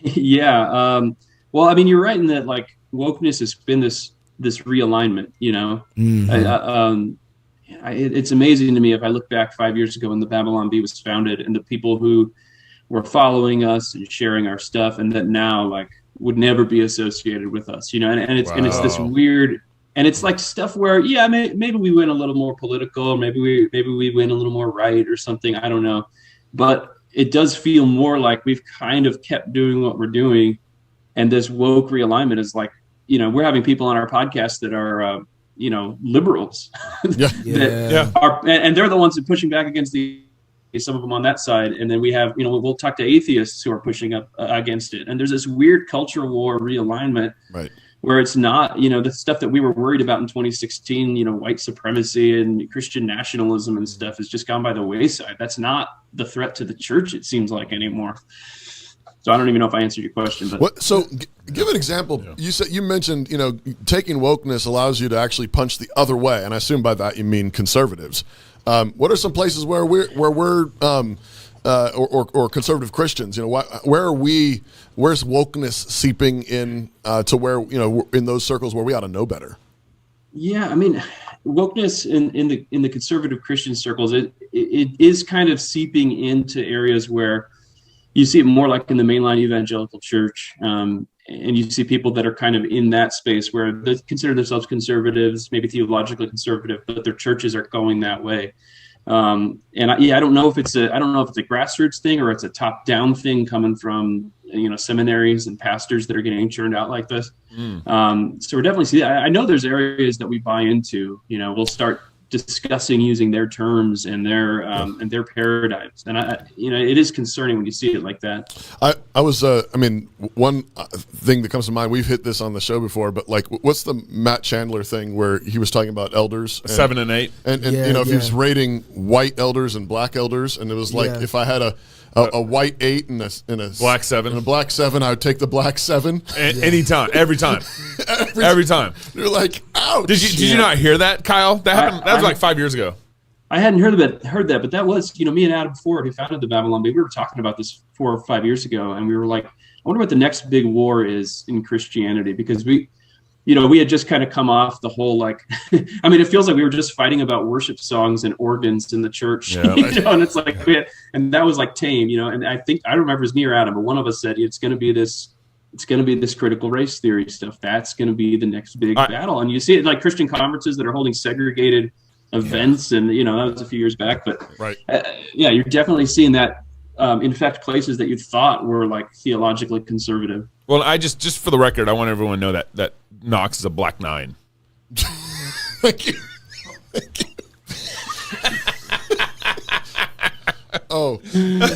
K: Yeah. Well, I mean, you're right in that like wokeness has been this realignment, it's amazing to me if I look back 5 years ago when the BabylonB was founded and the people who were following us and sharing our stuff and that now like would never be associated with us, and it's this weird, and it's like stuff where, maybe we went a little more political, maybe we went a little more right or something. I don't know. But it does feel more like we've kind of kept doing what we're doing. And this woke realignment is like, we're having people on our podcast that are, liberals that are, and they're the ones that are pushing back against some of them on that side. And then we have, we'll talk to atheists who are pushing up against it. And there's this weird culture war realignment.
D: Right.
K: where it's not, the stuff that we were worried about in 2016, white supremacy and Christian nationalism and stuff has just gone by the wayside. That's not the threat to the church, it seems like, anymore. So I don't even know if I answered your question. But
D: give an example. Yeah. You mentioned, taking wokeness allows you to actually punch the other way, and I assume by that you mean conservatives. What are some places where we're or conservative Christians? Where's wokeness seeping in to where in those circles where we ought to know better?
K: Yeah, I mean, wokeness in the conservative Christian circles, it is kind of seeping into areas where you see it more like in the mainline evangelical church, and you see people that are kind of in that space where they consider themselves conservatives, maybe theologically conservative, but their churches are going that way. I don't know if it's a grassroots thing or it's a top down thing coming from seminaries and pastors that are getting churned out like this. So we're definitely seeing. I know there's areas that we buy into. We'll start discussing using their terms and their paradigms, and it is concerning when you see it like that.
D: I was one thing that comes to mind, we've hit this on the show before, but like, what's the Matt Chandler thing where he was talking about elders
A: 7 and 8,
D: and if he was rating white elders and black elders, and it was like if I had a white 8 and a
A: black 7
D: and a black 7, I would take the black 7
A: anytime, every time. Every time.
D: You're like, ouch.
A: Did you not hear that, Kyle? That happened. That was like 5 years ago.
K: I hadn't heard that, but that was, me and Adam Ford, who founded the Babylon Bee, we were talking about this 4 or 5 years ago, and we were like, I wonder what the next big war is in Christianity, because we had just kind of come off the whole, like, it feels like we were just fighting about worship songs and organs in the church, and it's like, and that was like tame, and I think, I don't remember if it was me or Adam, but one of us said, it's going to be this critical race theory stuff. That's going to be the next big battle. And you see it like Christian conferences that are holding segregated events, and that was a few years back, but you're definitely seeing that infect places that you thought were like theologically conservative.
A: Well, I just for the record, I want everyone to know that Knox is a black 9.
D: Thank you. Oh,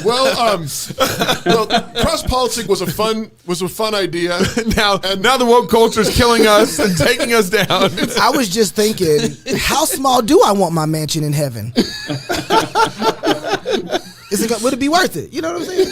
D: well, cross politic was a fun idea.
A: Now the woke culture is killing us and taking us down.
B: I was just thinking, how small do I want my mansion in heaven? Would it be worth it? You know what I'm saying?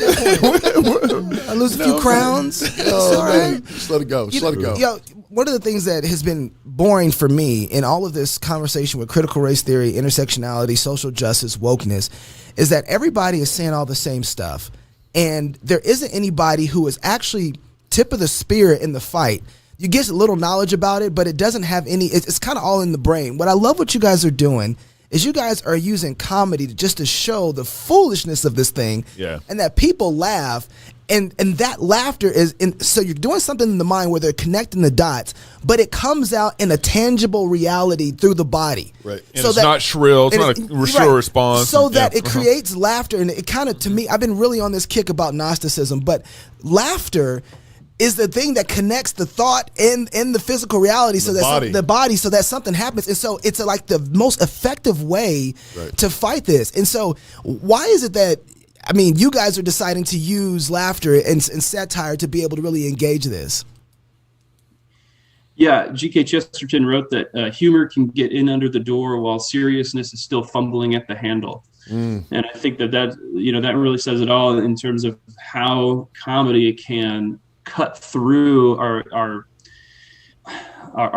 B: I lose a few crowns. All right.
D: Just let it go. Let it go.
B: One of the things that has been boring for me in all of this conversation with critical race theory, intersectionality, social justice, wokeness, is that everybody is saying all the same stuff, and there isn't anybody who is actually tip of the spear in the fight. You get a little knowledge about it, but it doesn't have any. It's kind of all in the brain. What I love what you guys are doing is you guys are using comedy to show the foolishness of this thing, and that people laugh, and that laughter is so you're doing something in the mind where they're connecting the dots, but it comes out in a tangible reality through the body.
D: Right.
A: And so it's not shrill, it's not a shrill response.
B: So that it creates laughter, and it kind of, to me, I've been really on this kick about Gnosticism, but laughter is the thing that connects the thought and the physical reality, so that the body, so that something happens. And so it's like the most effective way to fight this. And so why is it that, you guys are deciding to use laughter and satire to be able to really engage this?
K: Yeah, G.K. Chesterton wrote that humor can get in under the door while seriousness is still fumbling at the handle. And I think that really says it all in terms of how comedy can cut through our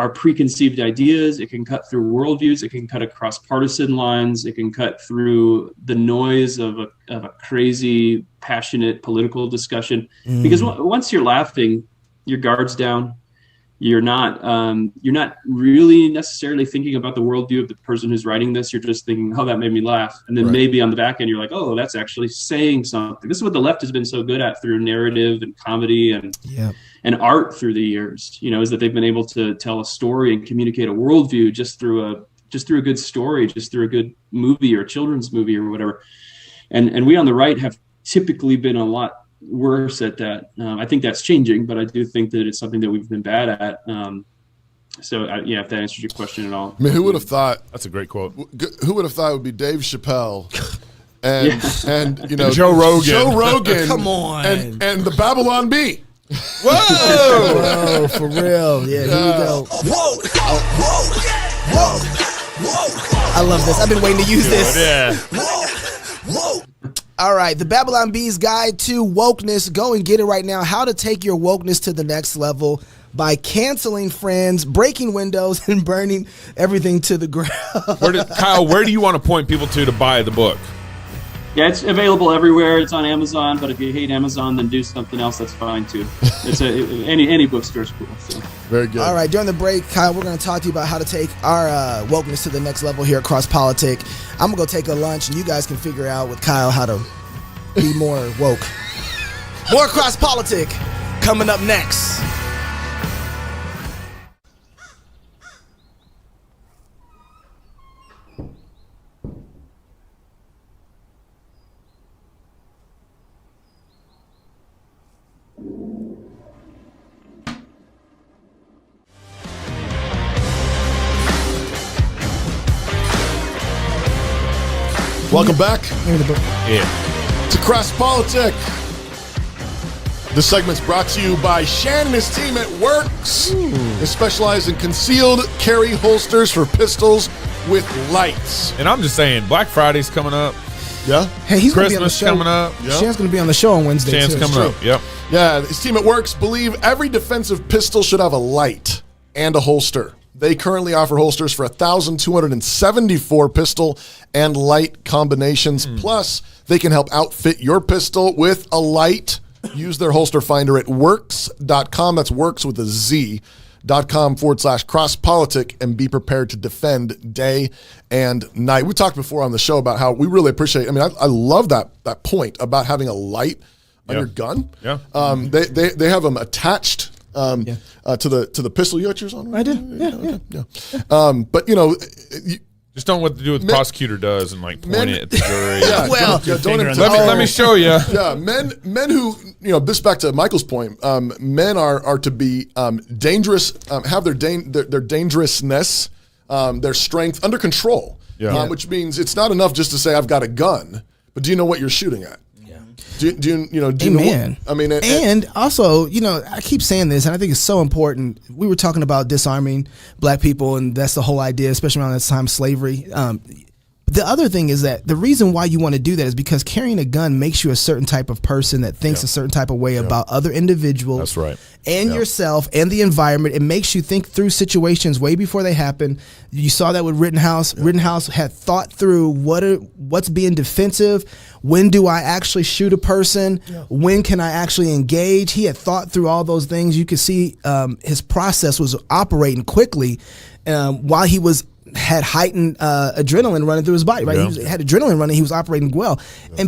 K: preconceived ideas. It can cut through worldviews. It can cut across partisan lines. It can cut through the noise of a crazy, passionate political discussion. Because once you're laughing, your guard's down. You're not really necessarily thinking about the worldview of the person who's writing this. You're just thinking, oh, that made me laugh. And then maybe on the back end, you're like, oh, that's actually saying something. This is what the left has been so good at through narrative and comedy and art through the years, is that they've been able to tell a story and communicate a worldview just through a good story, just through a good movie or a children's movie or whatever. And we on the right have typically been a lot worse at that. I think that's changing, but I do think that it's something that we've been bad at. If that answers your question at all.
D: Who would have thought?
A: That's a great quote.
D: Who would have thought it would be Dave Chappelle and
A: Joe Rogan.
D: Joe Rogan.
B: Come on.
D: And the Babylon Bee.
B: Whoa, for real. Yeah, here we go.
L: Whoa.
B: I love this. I've been waiting to use this.
L: Whoa.
B: All right, the Babylon Bee's Guide to Wokeness. Go and get it right now. How to take your wokeness to the next level by canceling friends, breaking windows, and burning everything to the ground.
A: Kyle, where do you want to point people to buy the book?
K: Yeah, it's available everywhere. It's on Amazon, but if you hate Amazon, then do something else. That's fine too. It's any bookstore's cool. So.
D: Very good.
B: All right, during the break, Kyle, we're going to talk to you about how to take our wokeness to the next level here at Cross Politic. I'm going to go take a lunch, and you guys can figure out with Kyle how to be more woke. More Cross Politic coming up next.
D: Welcome back.
A: Yeah.
D: To Cross Politic. This segment's brought to you by Shan and his team at Works. They specialize in concealed carry holsters for pistols with lights.
A: And I'm just saying, Black Friday's coming up.
D: Yeah.
B: Hey, he's going to be on the
A: Christmas
B: show.
A: coming up.
D: Yeah.
B: Shan's going to be on the show on Wednesday.
A: Chance
B: too.
A: coming up. Yep.
D: Yeah, his team at Works believe every defensive pistol should have a light and a holster. They currently offer holsters for 1,274 pistol and light combinations. Plus, they can help outfit your pistol with a light. Use their holster finder at works.com. That's works with a Z.com/crosspolitic and be prepared to defend day and night. We talked before on the show about how we really appreciate, I love that point about having a light on your gun.
A: Yeah.
D: They have them attached to the pistol. You got yours on? Right?
B: I do. Yeah.
D: But
A: Just don't what the prosecutor does and point it at the jury.
D: Let
A: me show you.
D: Yeah, men who this back to Michael's point. Men are to be dangerous, have their dangerousness, their strength under control.
A: Yeah.
D: Which means it's not enough just to say I've got a gun, but do you know what you're shooting at? Do you know?
B: Amen.
D: And
B: also, I keep saying this, and I think it's so important. We were talking about disarming black people, and that's the whole idea, especially around this time of slavery. The other thing is that the reason why you want to do that is because carrying a gun makes you a certain type of person that thinks a certain type of way about other individuals.
A: That's right.
B: And yourself and the environment. It makes you think through situations way before they happen. You saw that with Rittenhouse. Rittenhouse had thought through what's being defensive. When do I actually shoot a person? When can I actually engage? He had thought through all those things. You could see his process was operating quickly while he had heightened adrenaline running through his body, right? He had adrenaline running. He was operating well.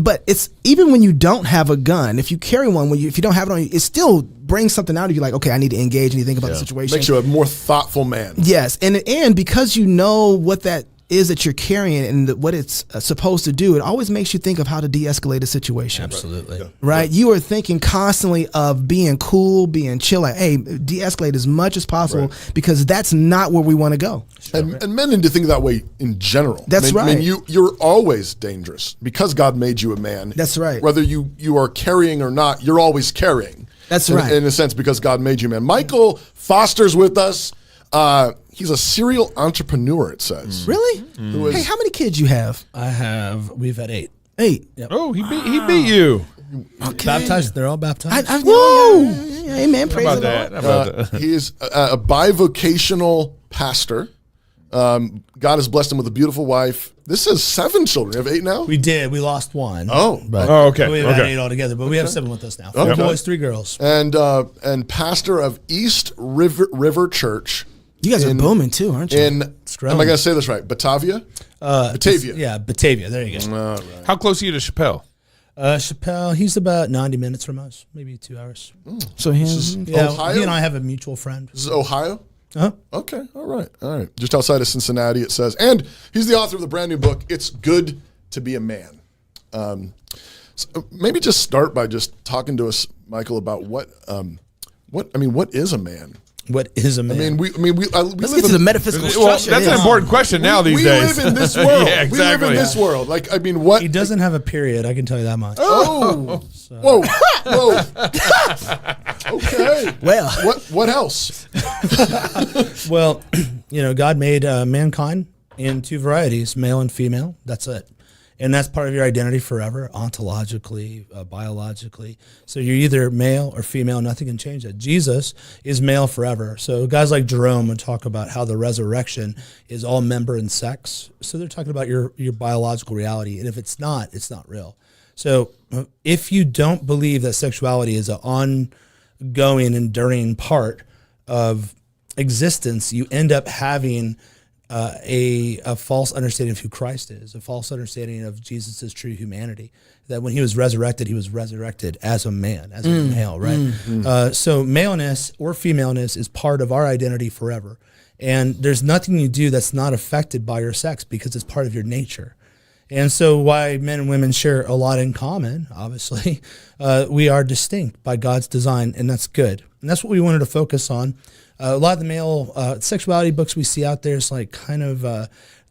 B: But it's even when you don't have a gun, if you carry one, if you don't have it on you, it still brings something out of you like, okay, I need to engage and you think about the situation.
D: Makes you a more thoughtful man.
B: Yes. And because you know what that is that you're carrying and what it's supposed to do, it always makes you think of how to de-escalate a situation.
C: Absolutely.
B: Right? You are thinking constantly of being cool, being chill, like, hey, de-escalate as much as possible because that's not where we want to go.
D: And men need to think that way in general.
B: That's right.
D: I mean, you're always dangerous because God made you a man.
B: That's right.
D: Whether you are carrying or not, you're always carrying.
B: That's right.
D: In a sense, because God made you a man. Michael Foster's with us. He's a serial entrepreneur, it says.
B: Really? Hey, how many kids you have?
C: We've had 8.
B: 8.
C: Yep.
A: Oh, he beat you.
B: Okay.
C: Baptized. They're all baptized.
B: Whoa! Amen. Praise the Lord.
A: How about that?
D: He is a bivocational pastor. God has blessed him with a beautiful wife. This is 7 children. You have 8 now?
C: We did. We lost 1.
D: Oh.
A: Okay.
C: We have 8 altogether, but we have 7 with us now. 4 boys, 3 girls.
D: And pastor of East River Church.
B: You guys are booming too, aren't you?
D: Am I going to say this right? Batavia? Batavia.
C: Yeah, Batavia. There you go.
D: Right.
A: How close are you to Chappelle?
C: Chappelle, he's about 90 minutes from us, maybe 2 hours.
B: So
D: Ohio?
C: He and I have a mutual friend.
D: This is Ohio?
C: Uh-huh.
D: Okay, all right. Just outside of Cincinnati, it says. And he's the author of the brand new book, It's Good to Be a Man. So maybe just start by just talking to us, Michael, about what is a man?
C: What is a man?
B: Let's get to the metaphysical structure.
A: That's an important question now these days.
D: We live in this world.
A: Yeah, exactly.
D: We live in this world. What?
C: He doesn't have a period, I can tell you that much.
D: Oh. Whoa. Okay.
B: Well,
D: what else?
C: Well, God made mankind in two varieties, male and female. That's it. And that's part of your identity forever, ontologically, biologically. So you're either male or female. Nothing can change that. Jesus is male forever. So guys like Jerome would talk about how the resurrection is all member and sex. So they're talking about your biological reality. And if it's not real. So if you don't believe that sexuality is an ongoing, enduring part of existence, you end up having a false understanding of who Christ is, a false understanding of Jesus' true humanity, that when he was resurrected as a man, as a male, right? So maleness or femaleness is part of our identity forever. And there's nothing you do that's not affected by your sex because it's part of your nature. And so why men and women share a lot in common, obviously, we are distinct by God's design, and that's good. And that's what we wanted to focus on. A lot of the male sexuality books we see out there is like kind of,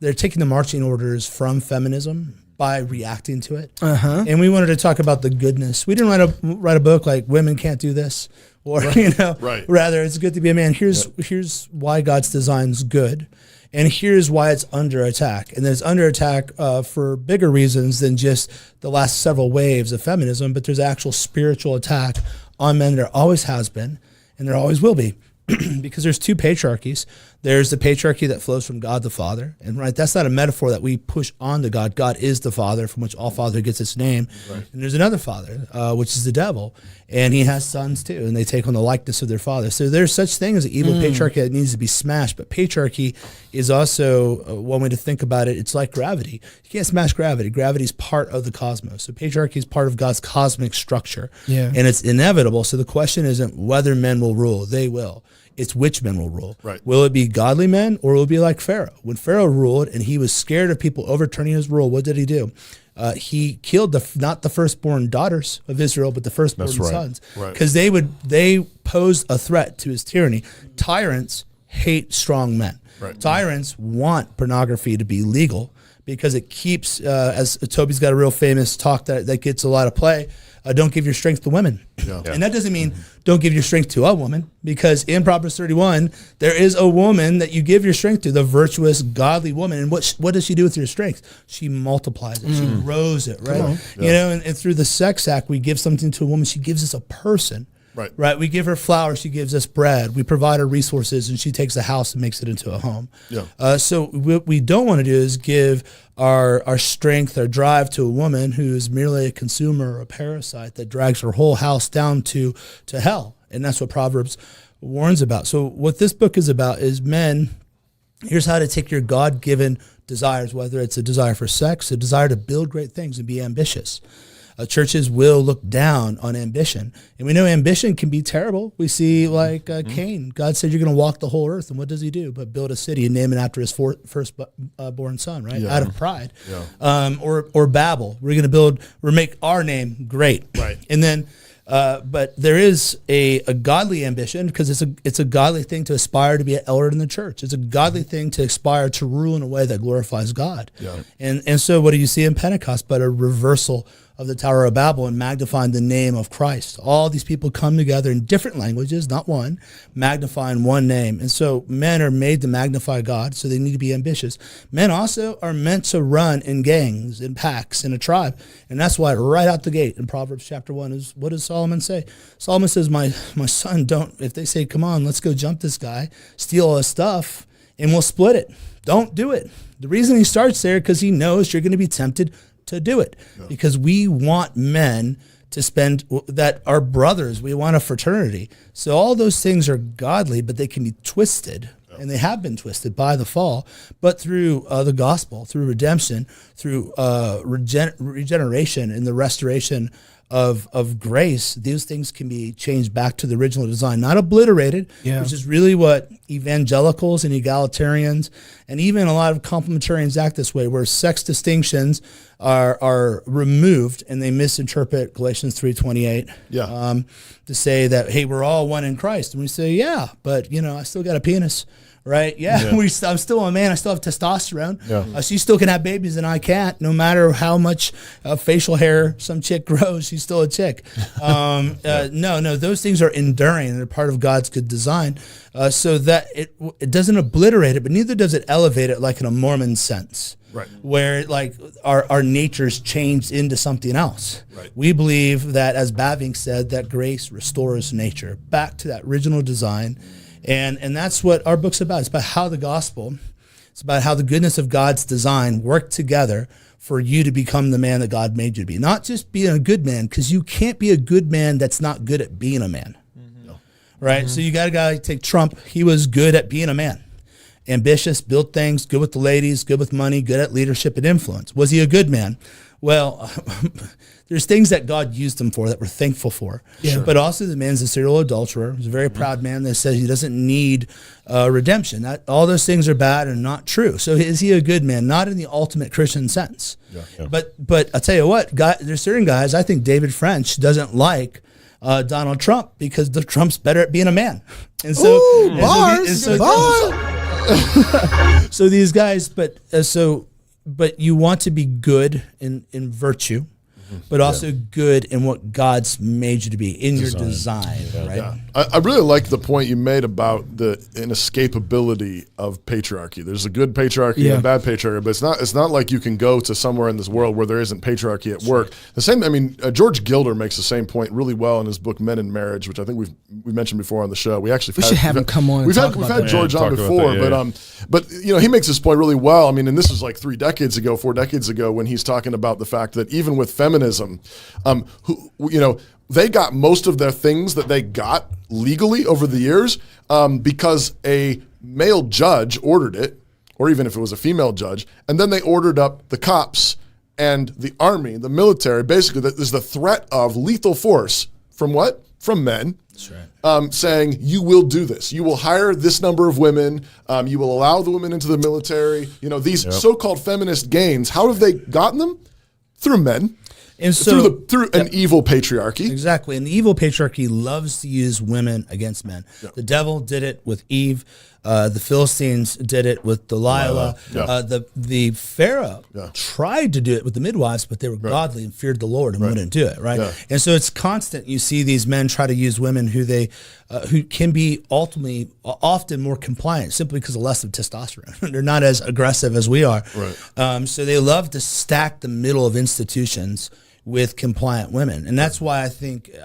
C: they're taking the marching orders from feminism by reacting to it. And we wanted to talk about the goodness. We didn't write a book like women can't do this, or, rather it's good to be a man. Here's why God's design is good. And here's why it's under attack. And it's under attack for bigger reasons than just the last several waves of feminism, but there's actual spiritual attack on men. There always has been, and there always will be. Because there's two patriarchies. There's the patriarchy that flows from God the Father, and that's not a metaphor that we push onto God. God is the Father, from which all father gets its name. Right. And there's another father, which is the devil, and he has sons too, and they take on the likeness of their father. So there's such thing as an evil patriarchy that needs to be smashed. But patriarchy is also one way to think about it. It's like gravity. You can't smash gravity. Gravity is part of the cosmos. So patriarchy is part of God's cosmic structure, and it's inevitable. So the question isn't whether men will rule; they will. It's which men will rule. Right. Will it be godly men, or will it be like Pharaoh? When Pharaoh ruled and he was scared of people overturning his rule, what did he do? He killed not the firstborn daughters of Israel, but the firstborn sons, because they posed a threat to his tyranny. Tyrants hate strong men. Right. Tyrants want pornography to be legal because it keeps, as Toby's got a real famous talk that gets a lot of play, don't give your strength to women. Yeah. And that doesn't mean don't give your strength to a woman, because in Proverbs 31, there is a woman that you give your strength to, the virtuous, godly woman. And what does she do with your strength? She multiplies it. She grows it, right? Yeah. And through the sex act, we give something to a woman. She gives us a person. Right. We give her flowers, she gives us bread. We provide her resources, and she takes a house and makes it into a home. Yeah. So what we don't want to do is give our strength, our drive to a woman who's merely a consumer or a parasite that drags her whole house down to hell. And that's what Proverbs warns about. So what this book is about is men, here's how to take your God-given desires, whether it's a desire for sex, a desire to build great things and be ambitious. Churches will look down on ambition. And we know ambition can be terrible. We see like Cain. God said you're going to walk the whole earth. And what does he do? But build a city and name it after his firstborn son, right? Yeah. Out of pride. Yeah. Or Babel. We're make our name great. Right. And then, but there is a godly ambition, because it's a godly thing to aspire to be an elder in the church. It's a godly thing to aspire to rule in a way that glorifies God. Yeah. And so what do you see in Pentecost but a reversal of the Tower of Babel and magnifying the name of Christ? All these people come together in different languages, not one, magnifying one name. And so men are made to magnify God, so they need to be ambitious. Men also are meant to run in gangs, in packs, in a tribe. And that's why right out the gate in Proverbs chapter 1 is, what does Solomon say? Solomon says, my son, if they say, come on, let's go jump this guy, steal all his stuff, and we'll split it. Don't do it. The reason he starts there, because he knows you're going to be tempted to do it, because we want men to spend that are brothers. We want a fraternity. So all those things are godly, but they can be twisted, and they have been twisted by the fall. But through the gospel, through redemption, through regeneration and the restoration of grace, these things can be changed back to the original design, not obliterated, which is really what evangelicals and egalitarians and even a lot of complementarians act this way, where sex distinctions are removed, and they misinterpret Galatians 3:28 to say that, hey, we're all one in Christ. And we say, yeah, but I still got a penis. right? Yeah,
A: Yeah.
C: I'm still a man. I still have testosterone.
D: Yeah.
C: She still can have babies and I can't. No matter how much facial hair some chick grows, she's still a chick. No, those things are enduring. They're part of God's good design, so that it doesn't obliterate it, but neither does it elevate it like in a Mormon sense.
D: Right.
C: Where like our nature's changed into something else.
D: Right.
C: We believe that, as Bavinck said, that grace restores nature back to that original design. And that's what our book's about. It's about how the gospel, it's about how the goodness of God's design work together for you to become the man that God made you to be. Not just being a good man, because you can't be a good man that's not good at being a man. Right? So you got a guy like take Trump. He was good at being a man. Ambitious, built things, good with the ladies, good with money, good at leadership and influence. Was he a good man? Well, there's things that God used him for that we're thankful for. Yeah. But also the man's a serial adulterer. He's a very proud man that says he doesn't need redemption. All those things are bad and not true. So is he a good man? Not in the ultimate Christian sense. Yeah. But I'll tell you what, there's certain guys, I think David French doesn't like Donald Trump because Trump's better at being a man. And so, so these guys, but you want to be good in virtue, but also good in what God's made you to be in your design, right?
D: Yeah. I really like the point you made about the inescapability of patriarchy. There's a good patriarchy and a bad patriarchy, but it's not like you can go to somewhere in this world where there isn't patriarchy at work. The same, I mean, George Gilder makes the same point really well in his book Men in Marriage, which I think we mentioned before on the show. We should have him come on. We've had George on before, but you know, he makes this point really well. I mean, and this was like 4 decades ago when he's talking about the fact that even with feminism, they got most of their things that they got legally over the years because a male judge ordered it, or even if it was a female judge, and then they ordered up the cops and the army, the military. Basically, there's the threat of lethal force from what? From men. That's right. Saying, you will do this. You will hire this number of women. You will allow the women into the military. You know, these so-called feminist gains, how have they gotten them? Through men. And so through an evil patriarchy.
C: Exactly. And the evil patriarchy loves to use women against men. Yeah. The devil did it with Eve. The Philistines did it with Delilah. The Pharaoh tried to do it with the midwives, but they were godly and feared the Lord and wouldn't do it. Right. Yeah. And so it's constant. You see these men try to use women who can be often more compliant simply because of less of testosterone. They're not as aggressive as we are. Right. So they love to stack the middle of institutions with compliant women. And that's why I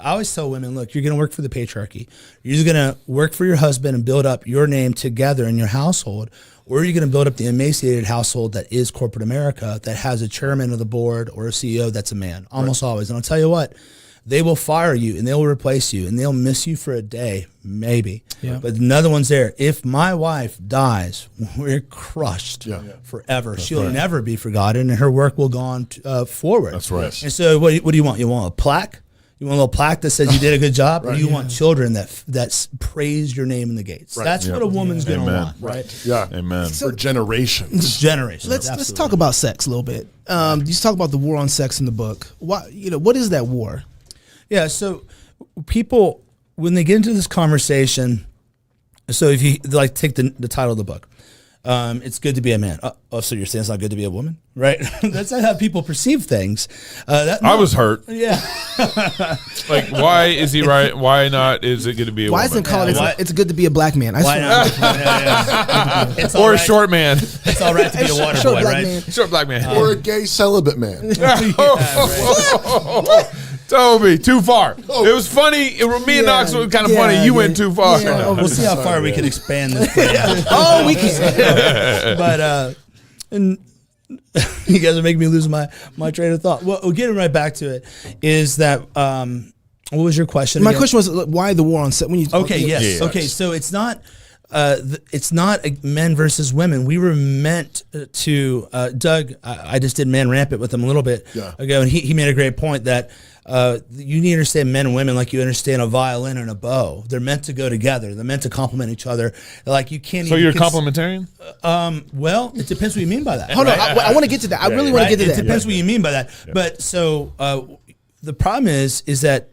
C: always tell women, look, you're going to work for the patriarchy. You're either going to work for your husband and build up your name together in your household, or you're going to build up the emaciated household that is corporate America that has a chairman of the board or a CEO that's a man, almost always. And I'll tell you what, they will fire you and they'll replace you and they'll miss you for a day, maybe. Yeah. But another one's there. If my wife dies, we're crushed forever. She'll never be forgotten and her work will go on forward. That's right. And so what do you want? You want a plaque? You want a little plaque that says you did a good job? Or you want children that praise your name in the gates? Right. That's what a woman's going to want, right?
D: Yeah.
A: Amen.
D: For generations.
B: Let's talk about sex a little bit. You talk about the war on sex in the book. What is that war?
C: Yeah, so people, when they get into this conversation, so if you take the title of the book, it's good to be a man. So you're saying it's not good to be a woman, right? That's not how people perceive things.
A: I was hurt.
C: Yeah.
A: Like, why is he right? Why not? Is it good to be a woman?
B: Why isn't called it's good to be a black man?
C: Why not?
A: It's or a short man.
C: It's all right to be a water boy, right?
A: Short black man.
D: Or a gay celibate man.
A: Toby, too far. It was funny. Me and Knox were kind of funny. You went too far.
C: Yeah, we'll see how far we can expand this.
B: We can.
C: But and you guys are making me lose my train of thought. Well, getting right back to it is that what was your question?
B: My question was why the war on sex?
C: Okay, so it's not. It's not men versus women. We were meant to. Doug, I just did Man Rampant with him a little bit ago, and he made a great point that you need to understand men and women like you understand a violin and a bow. They're meant to go together. They're meant to complement each other. Like you can't.
A: So you're complementarian?
C: Well, it depends what you mean by that.
B: Hold on, I want to get to that. I really want to get to that.
C: It depends what you mean by that. Yeah. But so the problem is that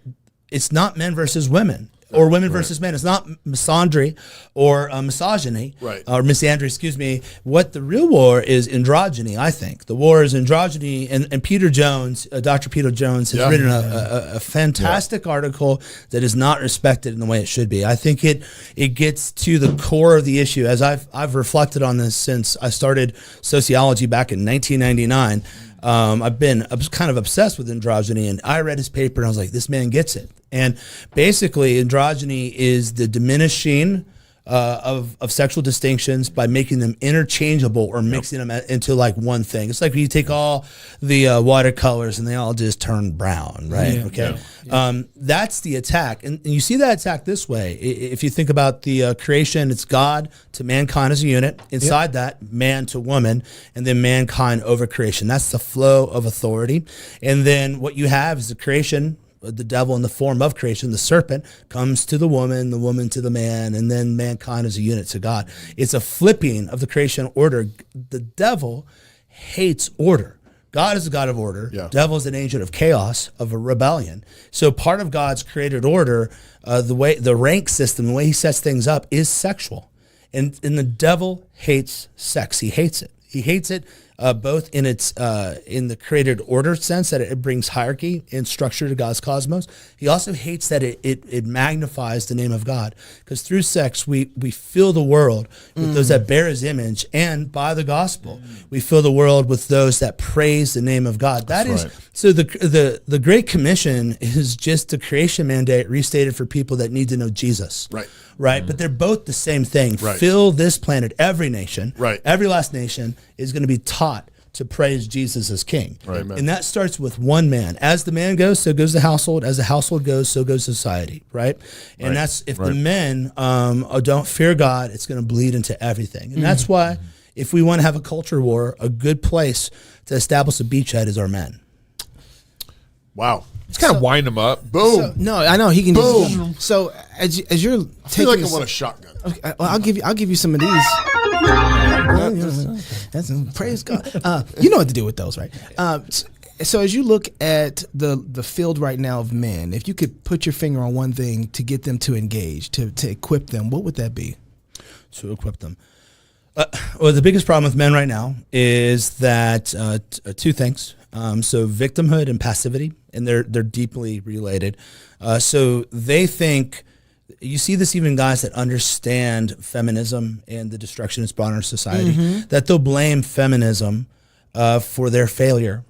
C: it's not men versus women. or women versus men. It's not misandry or misogyny, or misandry, excuse me. What the real war is androgyny, I think. The war is androgyny, and Peter Jones, Dr. Peter Jones, has written a fantastic article that is not respected in the way it should be. I think it gets to the core of the issue. As I've reflected on this since I started sociology back in 1999. I've been kind of obsessed with androgyny, and I read his paper and I was like, this man gets it. And basically, androgyny is the diminishing of sexual distinctions by making them interchangeable or mixing them into like one thing. It's like when you take all the watercolors and they all just turn brown, right? That's the attack. And you see that attack this way. If you think about the creation, it's God to mankind as a unit. Inside that, man to woman, and then mankind over creation. That's the flow of authority. And then what you have is the creation. The devil in the form of creation, the serpent, comes to the woman to the man, and then mankind is a unit to God. It's a flipping of the creation order. The devil hates order. God is a God of order. Devil is an agent of chaos, of a rebellion. So part of God's created order, the rank system, the way he sets things up is sexual. And the devil hates sex. He hates it. He hates it both in its in the created order sense that it brings hierarchy and structure to God's cosmos. He also hates that it magnifies the name of God, because through sex we fill the world with those that bear his image, and by the gospel we fill the world with those that praise the name of God. So the Great Commission is just the creation mandate restated for people that need to know Jesus. Right? But they're both the same thing. Fill this planet. Every nation, every last nation is going to be taught to praise Jesus as king. And that starts with one man. As the man goes, so goes the household. As the household goes, so goes society, right? And that's, if the men don't fear God, it's going to bleed into everything. And that's why, if we want to have a culture war, a good place to establish a beachhead is our men.
D: Wow.
A: It's kind of wind them up.
D: Boom.
B: So, no, I know he can.
D: Boom.
B: So as you're taking,
D: I feel like I want a shotgun.
B: Okay, well, I'll give you some of these. That's praise God. You know what to do with those, right? So as you look at the field right now of men, if you could put your finger on one thing to get them to engage, to equip them, what would that be?
C: To equip them. Well, the biggest problem with men right now is that two things. So victimhood and passivity, and they're deeply related. So they think, you see this even guys that understand feminism and the destruction it's brought in our society, that they'll blame feminism for their failure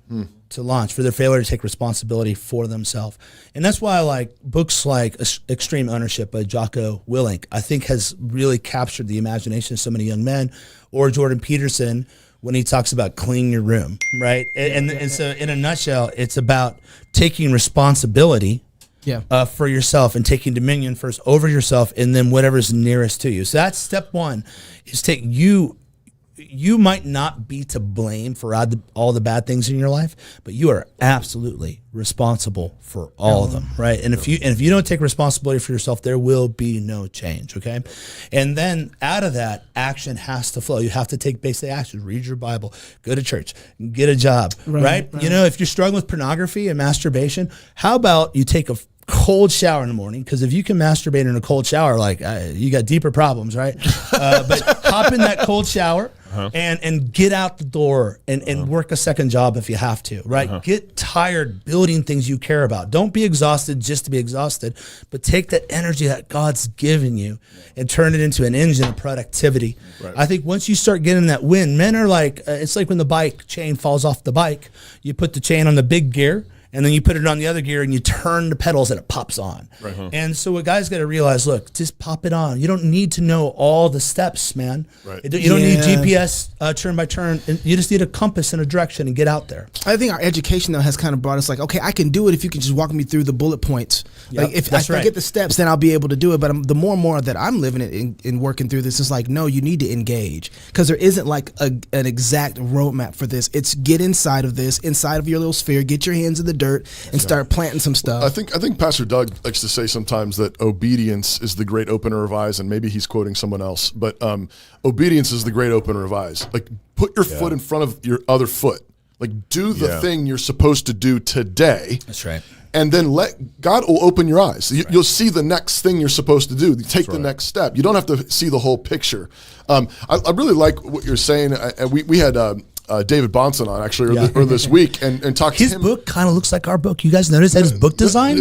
C: to launch, for their failure to take responsibility for themselves. And that's why I like books like Extreme Ownership by Jocko Willink, I think has really captured the imagination of so many young men, or Jordan Peterson, when he talks about cleaning your room, right? And so in a nutshell, it's about taking responsibility for yourself and taking dominion first over yourself, and then whatever's nearest to you. So that's step one, is take you might not be to blame for all the bad things in your life, but you are absolutely responsible for all of them, right? And if you don't take responsibility for yourself, there will be no change, okay? And then out of that, action has to flow. You have to take basic actions. Read your Bible, go to church, get a job, right? You know, if you're struggling with pornography and masturbation, how about you take a cold shower in the morning? Because if you can masturbate in a cold shower, like you got deeper problems, right? But hop in that cold shower and get out the door and work a second job if you have to, right? Get tired building things you care about. Don't be exhausted just to be exhausted, but take that energy that God's given you and turn it into an engine of productivity. I think once you start getting that win, men are like, it's like when the bike chain falls off the bike, you put the chain on the big gear, and then you put it on the other gear and you turn the pedals and it pops on. And so what guys got to realize, look, just pop it on. You don't need to know all the steps, man. You don't need GPS turn by turn. You just need a compass and a direction and get out there.
B: I think our education, though, has kind of brought us like, okay, I can do it if you can just walk me through the bullet points. Like if I get the steps, then I'll be able to do it. But the more and more that I'm living it and working through this, it's like, no, you need to engage, because there isn't like an exact roadmap for this. It's get inside of this, inside of your little sphere, get your hands in the dirt and start planting some stuff.
D: I think Pastor Doug likes to say sometimes that obedience is the great open and revise, and maybe he's quoting someone else, but obedience is the great open and revise. Like, put your foot in front of your other foot. Like, do the thing you're supposed to do today.
C: That's right.
D: And then God will open your eyes. You'll see the next thing you're supposed to do. You take the next step. You don't have to see the whole picture. I really like what you're saying. We had David Bonson on actually earlier this week and talked to him.
C: His book kind of looks like our book. You guys notice that his book design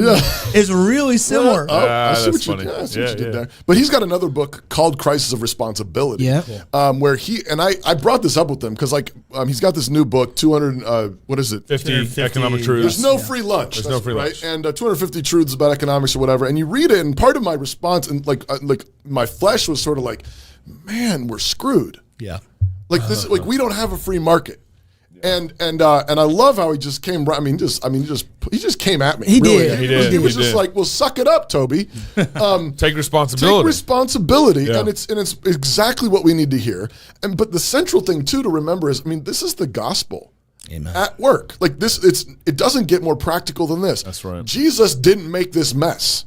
C: is really similar.
D: I see what you did there. But he's got another book called Crisis of Responsibility.
B: Yeah.
D: Where I brought this up with him because he's got this new book, 200 what is it?
A: 50 economic truths.
D: There's no free lunch.
A: There's no free lunch.
D: And 250 truths about economics or whatever. And you read it, and part of my response and like my flesh was sort of like, man, we're screwed.
C: Yeah.
D: Like this, like we don't have a free market, and I love how he just came. He just came at me.
B: He
D: really.
B: did.
D: He was just like, "Well, suck it up, Toby.
A: Take responsibility.
D: Take responsibility." And it's exactly what we need to hear. But the central thing too to remember is, this is the gospel.
C: Amen.
D: At work. Like this, it doesn't get more practical than this.
A: That's right.
D: Jesus didn't make this mess.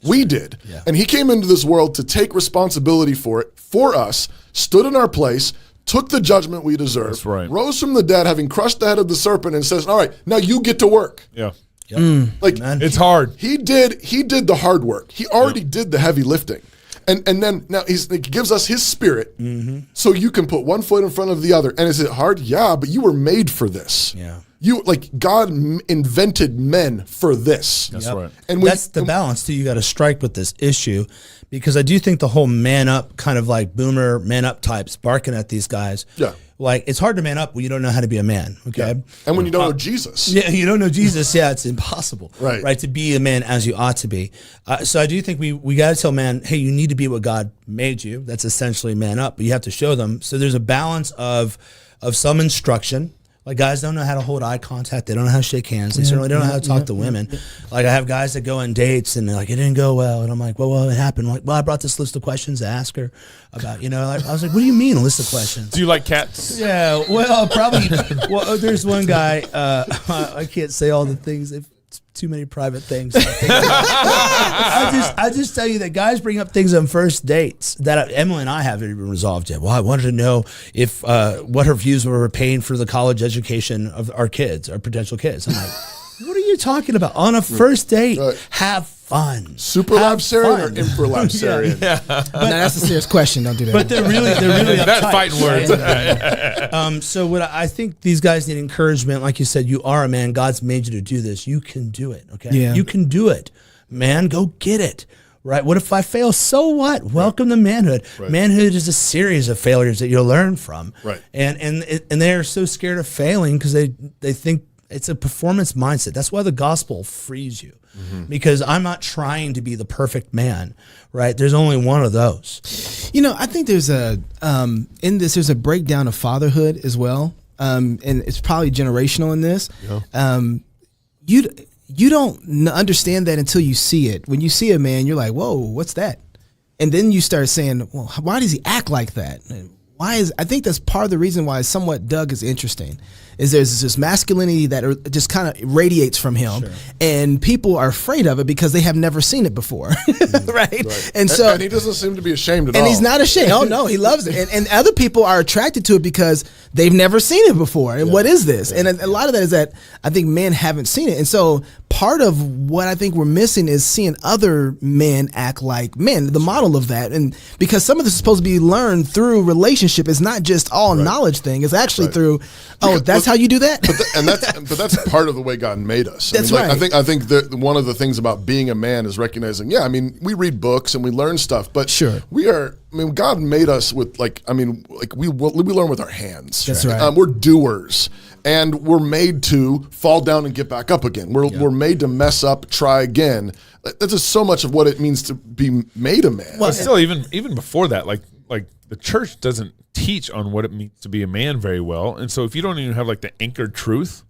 D: We did.
C: Yeah.
D: And he came into this world to take responsibility for it, for us, stood in our place, took the judgment we deserve,
A: That's right.
D: rose from the dead, having crushed the head of the serpent, and says, all right, now you get to work.
A: Yeah.
D: Like
A: It's hard.
D: He did the hard work. He already did the heavy lifting. And then now he gives us his spirit so you can put one foot in front of the other. And is it hard? Yeah, but you were made for this.
C: Yeah.
D: God invented men for this.
A: That's right.
C: And that's the balance too. You got to strike with this issue, because I do think the whole man up kind of like boomer man up types barking at these guys.
D: Yeah.
C: Like it's hard to man up when you don't know how to be a man. Okay.
D: Yeah. And when you don't know Jesus.
C: Yeah, you don't know Jesus. Yeah, it's impossible.
D: Right.
C: To be a man as you ought to be. So I do think we got to tell man, hey, you need to be what God made you. That's essentially man up, but you have to show them. So there's a balance of some instruction. Like guys don't know how to hold eye contact. They don't know how to shake hands. They certainly don't know how to talk to women. Like I have guys that go on dates and they're like, it didn't go well. And I'm like, well, what happened? I'm like, well, I brought this list of questions to ask her about, I was like, what do you mean a list of questions?
A: Do you like cats?
C: Yeah, well, probably. Well, there's one guy, I can't say all the things. It's too many private things. I just tell you that guys bring up things on first dates that Emily and I haven't even resolved yet. Well, I wanted to know if what her views were paying for the college education of our kids, our potential kids. I'm like, what are you talking about? On a first date, have fun.
D: Superlapsarian or infralapsarian?
B: Yeah. But that's a serious question. Don't do that.
C: But they're really
A: that's
C: uptight,
A: fighting words.
C: So what I think these guys need encouragement. Like you said, you are a man. God's made you to do this. You can do it. Okay.
B: Yeah.
C: You can do it, man. Go get it. Right. What if I fail? So what? Welcome to manhood. Right. Manhood is a series of failures that you'll learn from.
D: Right.
C: And they're so scared of failing because they think it's a performance mindset. That's why the gospel frees you. Because I'm not trying to be the perfect man, right? There's only one of those.
B: I think there's there's a breakdown of fatherhood as well, and it's probably generational in this. Yeah. You don't understand that until you see it. When you see a man, you're like, whoa, what's that? And then you start saying, well, why does he act like that? I think that's part of the reason why somewhat Doug is interesting, is there's this masculinity that just kind of radiates from him, and people are afraid of it because they have never seen it before, right? And so,
D: and he doesn't seem to be ashamed at all.
B: And he's not ashamed. Oh no, he loves it. And other people are attracted to it because they've never seen it before. And what is this? And a lot of that is that I think men haven't seen it, and so part of what I think we're missing is seeing other men act like men, the model of that. And because some of this is supposed to be learned through relationship, it's not just all knowledge thing. It's actually through, that's how you do that.
D: But that's part of the way God made us.
B: That's right.
D: I think that one of the things about being a man is recognizing, we read books and we learn stuff, but God made us with we learn with our hands.
B: That's right.
D: We're doers. And we're made to fall down and get back up again. We're made to mess up, try again. That's just so much of what it means to be made a man.
A: Well, still, even before that, like the church doesn't teach on what it means to be a man very well. And so if you don't even have the anchored truth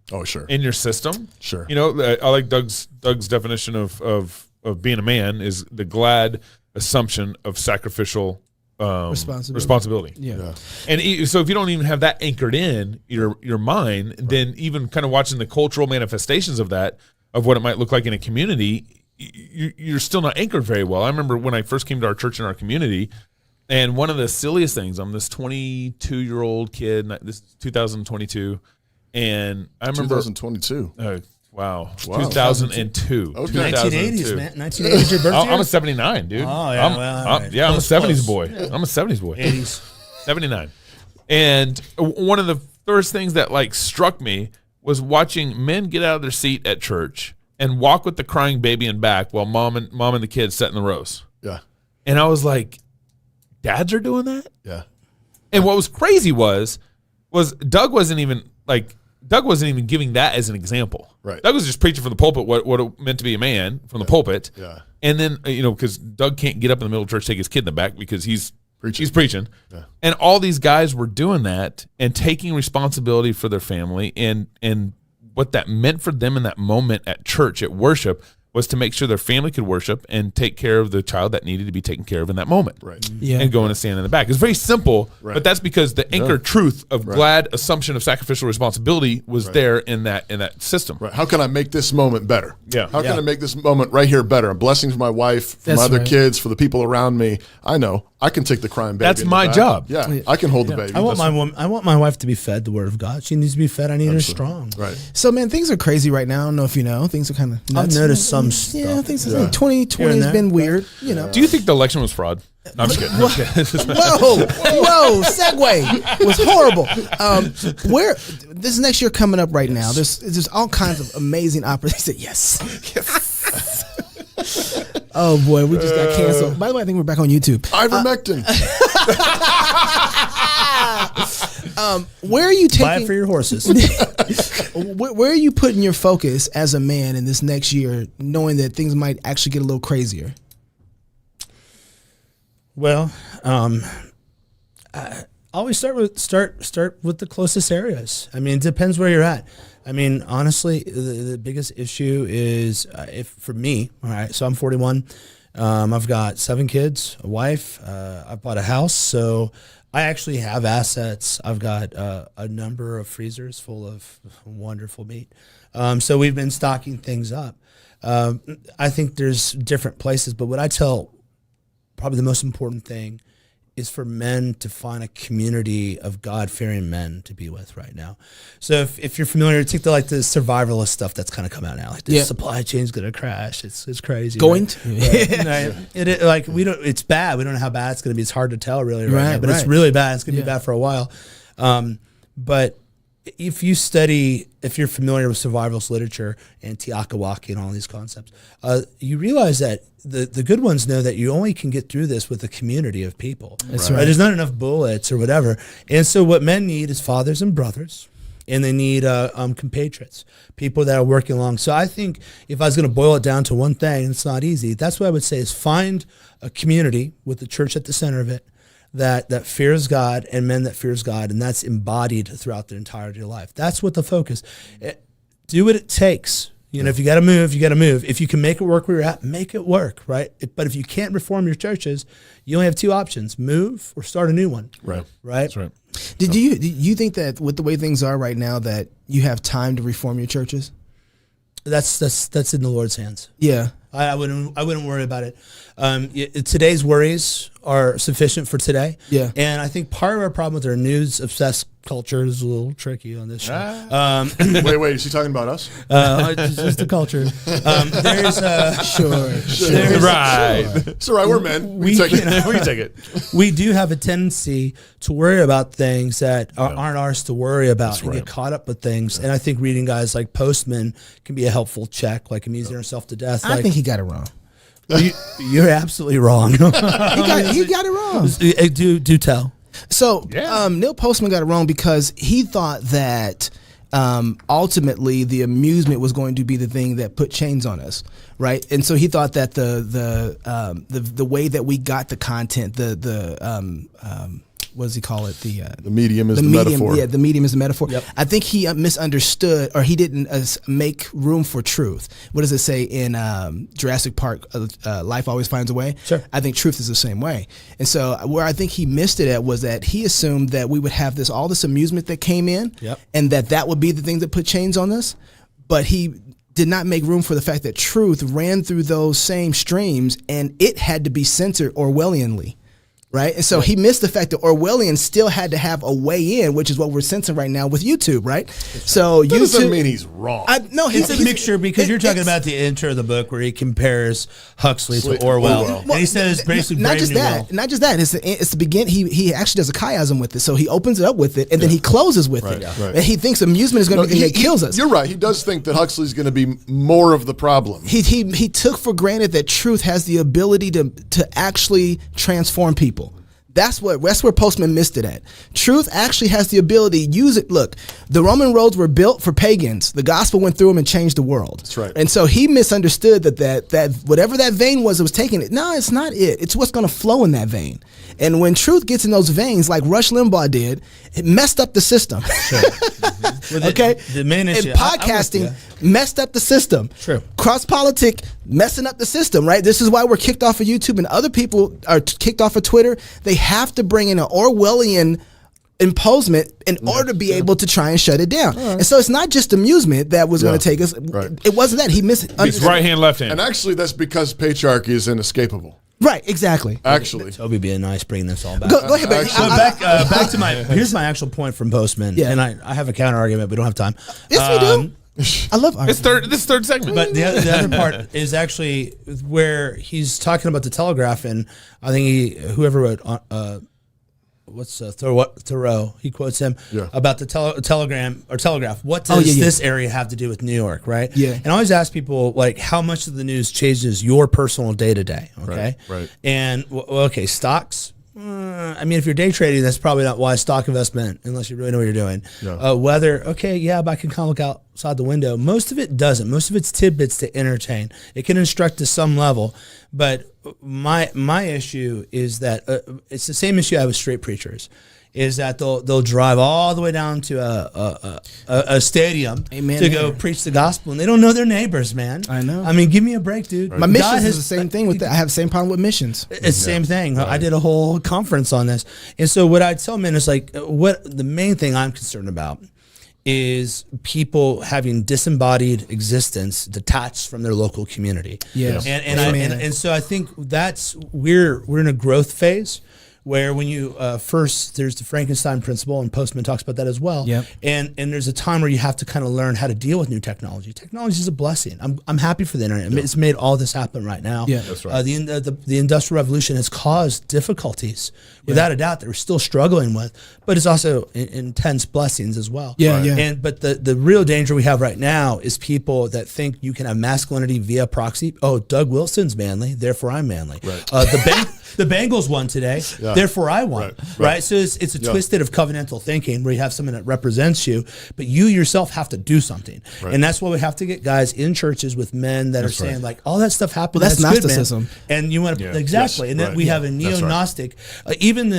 A: in your system, I like Doug's definition of being a man is the glad assumption of sacrificial responsibility.
B: Yeah.
A: And so if you don't even have that anchored in your mind, then even kind of watching the cultural manifestations of that, of what it might look like in a community, you're still not anchored very well. I remember when I first came to our church in our community, and one of the silliest things, I'm this 22-year-old kid, this is 2022, and I remember
D: 2022.
A: Wow. 2002.
D: Okay.
C: 1980s, man. 1980s your birthday?
A: I'm a 79, dude.
C: Oh, yeah. I'm
A: I'm a 70s boy. I'm a 70s boy.
C: 80s.
A: 79. And one of the first things that like struck me was watching men get out of their seat at church and walk with the crying baby in back while mom and the kids sat in the rows.
D: Yeah.
A: And I was like, dads are doing that?
D: Yeah.
A: And what was crazy was Doug wasn't even giving that as an example.
D: Right.
A: Doug was just preaching from the pulpit what it meant to be a man from the pulpit.
D: Yeah.
A: And then, because Doug can't get up in the middle of church, take his kid in the back because he's preaching.
D: Yeah.
A: And all these guys were doing that and taking responsibility for their family and what that meant for them in that moment at church, at worship, was to make sure their family could worship and take care of the child that needed to be taken care of in that moment.
D: Right.
B: Yeah.
A: And going and stand in the back. It's very simple,
D: Right.
A: but that's because the anchor truth of glad assumption of sacrificial responsibility was there in that system.
D: Right. How can I make this moment better?
A: Yeah.
D: How can I make this moment right here better? A blessing for my wife, for my other kids, for the people around me. I know I can take the crying baby.
A: That's
D: in the
A: my
D: back.
A: job.
D: Yeah. I can hold the baby.
C: I want my wife to be fed the word of God. She needs to be fed. I need her strong.
D: Right.
B: So, man, things are crazy right now. I don't know if you know. Things are kind of nuts.
C: I've noticed some stuff.
B: Yeah, things. 2020 has been weird.
A: Do you think the election was fraud? No, I'm just kidding.
B: Whoa, segue was horrible. Where this next year coming up right now? There's all kinds of amazing opportunities. Yes. Oh boy, we just got canceled. By the way, I think we're back on YouTube.
D: Ivermectin.
B: Where are you taking?
C: Buy it for your horses.
B: Where are you putting your focus as a man in this next year, knowing that things might actually get a little crazier?
C: Well, I always start with the closest areas. I mean, it depends where you're at. I mean, honestly, the biggest issue is for me. All right, so I'm 41. I've got 7 kids, a wife. I bought a house, so I actually have assets. I've got a number of freezers full of wonderful meat. So we've been stocking things up. I think there's different places, but what I tell probably the most important thing is for men to find a community of God-fearing men to be with right now. So if you're familiar, take the survivalist stuff that's kind of come out now, like the supply chain's gonna crash. It's crazy. It's bad. We don't know how bad it's gonna be. It's hard to tell really right now, but it's really bad. It's gonna be bad for a while. But if you're familiar with survivalist literature and Tiakawaki and all these concepts, you realize that the good ones know that you only can get through this with a community of people. That's right. There's not enough bullets or whatever. And so what men need is fathers and brothers, and they need compatriots, people that are working along. So I think if I was going to boil it down to one thing, it's not easy. That's what I would say is find a community with the church at the center of it, that fears God and men that fears God, and that's embodied throughout their entirety of life. That's what the focus. Do what it takes. If you got to move, you got to move. If you can make it work where you're at, make it work, right? But if you can't reform your churches, you only have 2 options: move or start a new one. Right.
A: That's right.
B: Do you think that with the way things are right now that you have time to reform your churches?
C: That's in the Lord's hands.
B: Yeah.
C: I wouldn't worry about it. Today's worries are sufficient for today. Yeah. And I think part of our problem with our news obsessed culture is a little tricky on this show.
D: Wait, is he talking about us?
C: Just the culture. There's sure.
D: Right. It's all right. We're men. We can take it.
C: We do have a tendency to worry about things that aren't ours to worry about and get caught up with things. And I think reading guys like Postman can be a helpful check, like amusing yourself to death.
B: I think he got it wrong.
C: You're absolutely wrong.
B: he got it wrong.
C: Do tell.
B: So Neil Postman got it wrong because he thought that ultimately the amusement was going to be the thing that put chains on us, right? And so he thought that the way that we got the content, what does he call it? The
D: medium is the metaphor.
B: Yeah, the medium is the metaphor.
C: Yep.
B: I think he misunderstood, or he didn't make room for truth. What does it say in Jurassic Park? Life always finds a way.
C: Sure.
B: I think truth is the same way. And so where I think he missed it at was that he assumed that we would have all this amusement that came in, and that would be the thing that put chains on us. But he did not make room for the fact that truth ran through those same streams, and it had to be censored Orwellianly. Right, and so he missed the fact that Orwellian still had to have a way in, which is what we're sensing right now with YouTube, right? So
D: that doesn't mean he's wrong.
B: No,
C: it's a mixture because you're talking about the intro of the book where he compares Huxley to Orwell, and he says basically
B: not just that. It's the begin. He actually does a chiasm with it, so he opens it up with it, and then he closes with it, and he thinks amusement is going to be the thing that kills us.
D: You're right. He does think that Huxley's going to be more of the problem.
B: He took for granted that truth has the ability to actually transform people. That's where Postman missed it at. Truth actually has the ability to use it. Look, the Roman roads were built for pagans. The gospel went through them and changed the world.
D: That's right.
B: And so he misunderstood that whatever that vein was that was taking it. No, it's not it. It's what's going to flow in that vein. And when truth gets in those veins, like Rush Limbaugh did, it messed up the system.
C: Sure. Well,
B: okay?
C: The main issue.
B: And podcasting messed up the system.
C: True.
B: Cross-politic messing up the system, right? This is why we're kicked off of YouTube and other people are kicked off of Twitter. They have to bring in an Orwellian imposement in order to be able to try and shut it down. Right. And so it's not just amusement that was going to take us. Right. It wasn't that. He misunderstood.
A: It's right hand, left hand.
D: And actually, that's because patriarchy is inescapable.
B: Right, exactly.
D: Actually,
C: Toby being nice, bringing this all back.
B: Go ahead,
C: back to here's my actual point from Postman. Yeah. And I have a counter argument. We don't have time.
B: Yes, we do. I love
A: this third segment.
C: But the other part is actually where he's talking about the Telegraph, and I think whoever wrote Thoreau, he quotes him about the Telegraph. What does this area have to do with New York, right?
B: Yeah.
C: And I always ask people, like, how much of the news changes your personal day to day, okay?
D: Right.
C: And, okay, stocks. I mean, if you're day trading, that's probably not wise stock investment unless you really know what you're doing. Yeah. Weather, okay, yeah, but I can kind of look outside the window. Most of it doesn't. Most of it's tidbits to entertain. It can instruct to some level, but my issue is that it's the same issue I have with straight preachers. Is that they'll drive all the way down to a stadium to go preach the gospel, and they don't know their neighbors, man.
B: I know.
C: I mean, give me a break, dude.
B: Right. My missions is the same thing with that. I have the same problem with missions.
C: It's the same thing. Right. I did a whole conference on this, and so what I tell men is like, what the main thing I'm concerned about is people having disembodied existence detached from their local community.
B: Yeah,
C: and so I think we're in a growth phase. Where when you first, there's the Frankenstein principle, and Postman talks about that as well.
B: Yep.
C: And there's a time where you have to kind of learn how to deal with new technology. Technology is a blessing. I'm happy for the internet. It's made all this happen right now.
B: Yeah,
D: that's right.
C: The Industrial Revolution has caused difficulties, without a doubt, that we're still struggling with, but it's also intense blessings as well.
B: Yeah, yeah.
C: But the real danger we have right now is people that think you can have masculinity via proxy. Oh, Doug Wilson's manly, therefore I'm manly.
D: Right.
C: The Bengals won today, therefore I won. Right? So it's a twisted of covenantal thinking where you have someone that represents you, but you yourself have to do something. Right. And that's why we have to get guys in churches with men that are saying, like, all that stuff happened.
B: Well, that's
C: Gnosticism.
B: Good,
C: and you want to, exactly. And then we have a neo-Gnostic. Even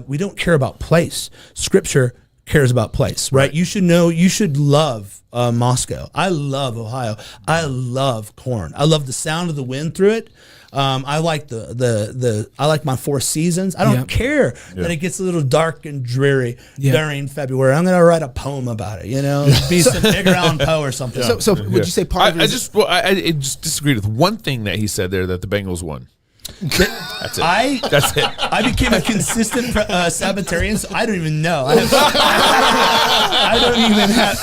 C: we don't care about place. Scripture cares about place, right? You should love Moscow. I love Ohio. I love corn. I love the sound of the wind through it. I like I like my 4 seasons. I don't care that it gets a little dark and dreary during February. I'm going to write a poem about it, be some Edgar Allan Poe or something.
B: So would you say part of it
A: I just disagreed with one thing that he said there, that the Bengals won. That's it. That's it.
C: I became a consistent Sabbatarian, so I don't even know. I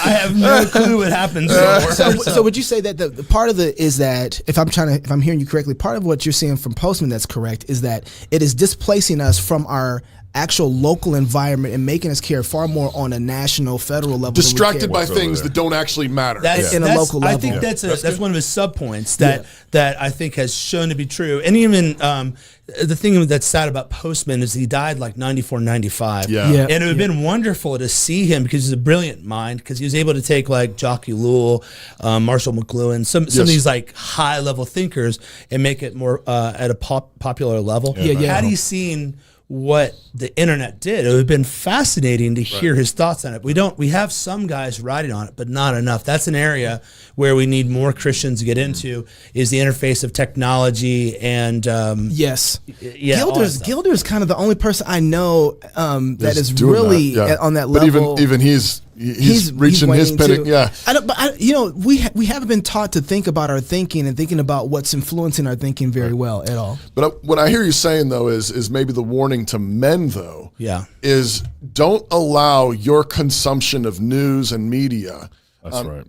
C: have no clue what happens.
B: So would you say that the part of it is that if I'm hearing you correctly, part of what you're seeing from Postman that's correct is that it is displacing us from our actual local environment and making us care far more on a national, federal level.
D: Distracted by things that don't actually matter.
C: That's
B: in a local level.
C: I think that's one of his subpoints that I think has shown to be true. And even the thing that's sad about Postman is he died like 94, 95.
D: Yeah.
C: And it would have been wonderful to see him because he's a brilliant mind, because he was able to take like Jockey Lewell, Marshall McLuhan, some of these like high level thinkers and make it more at a popular level. Had he seen what the internet did, it would have been fascinating to hear his thoughts on it. We have some guys writing on it, but not enough. That's an area where we need more Christians to get into, is the interface of technology and
B: Gilder is kind of the only person I know that is really on that level.
D: But even he's he's reaching his pinnacle. Yeah.
B: We haven't been taught to think about our thinking and thinking about what's influencing our thinking very well at all.
D: But what I hear you saying, though, is maybe the warning to men, though, is don't allow your consumption of news and media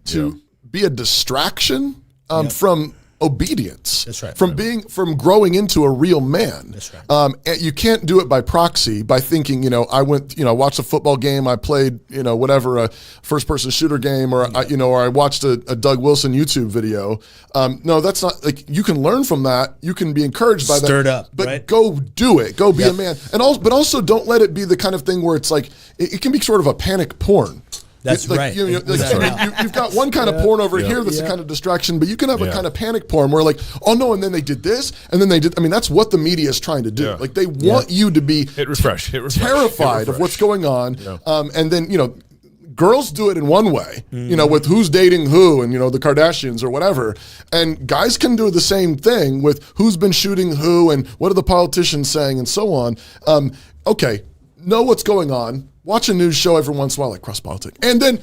D: to be a distraction from obedience.
C: That's right.
D: From growing into a real man.
C: That's right.
D: And you can't do it by proxy, by thinking, I went, watched a football game, I played, whatever, a first person shooter game, or I watched a Doug Wilson YouTube video. No, that's not, like, you can learn from that. You can be encouraged by that.
C: Stirred up,
D: but
C: right?
D: go do it. Go be a man. But also don't let it be the kind of thing where it's like, it can be sort of a panic porn.
C: That's right.
D: You've got one kind of porn over here that's a kind of distraction, but you can have a kind of panic porn where, like, oh no, and then they did this, and then they did. I mean, that's what the media is trying to do. Yeah. Like, they want you to be terrified of what's going on, and then girls do it in one way, with who's dating who, and the Kardashians or whatever, and guys can do the same thing with who's been shooting who and what are the politicians saying and so on. Okay, know what's going on. Watch a news show every once in a while, like Cross Politics, and then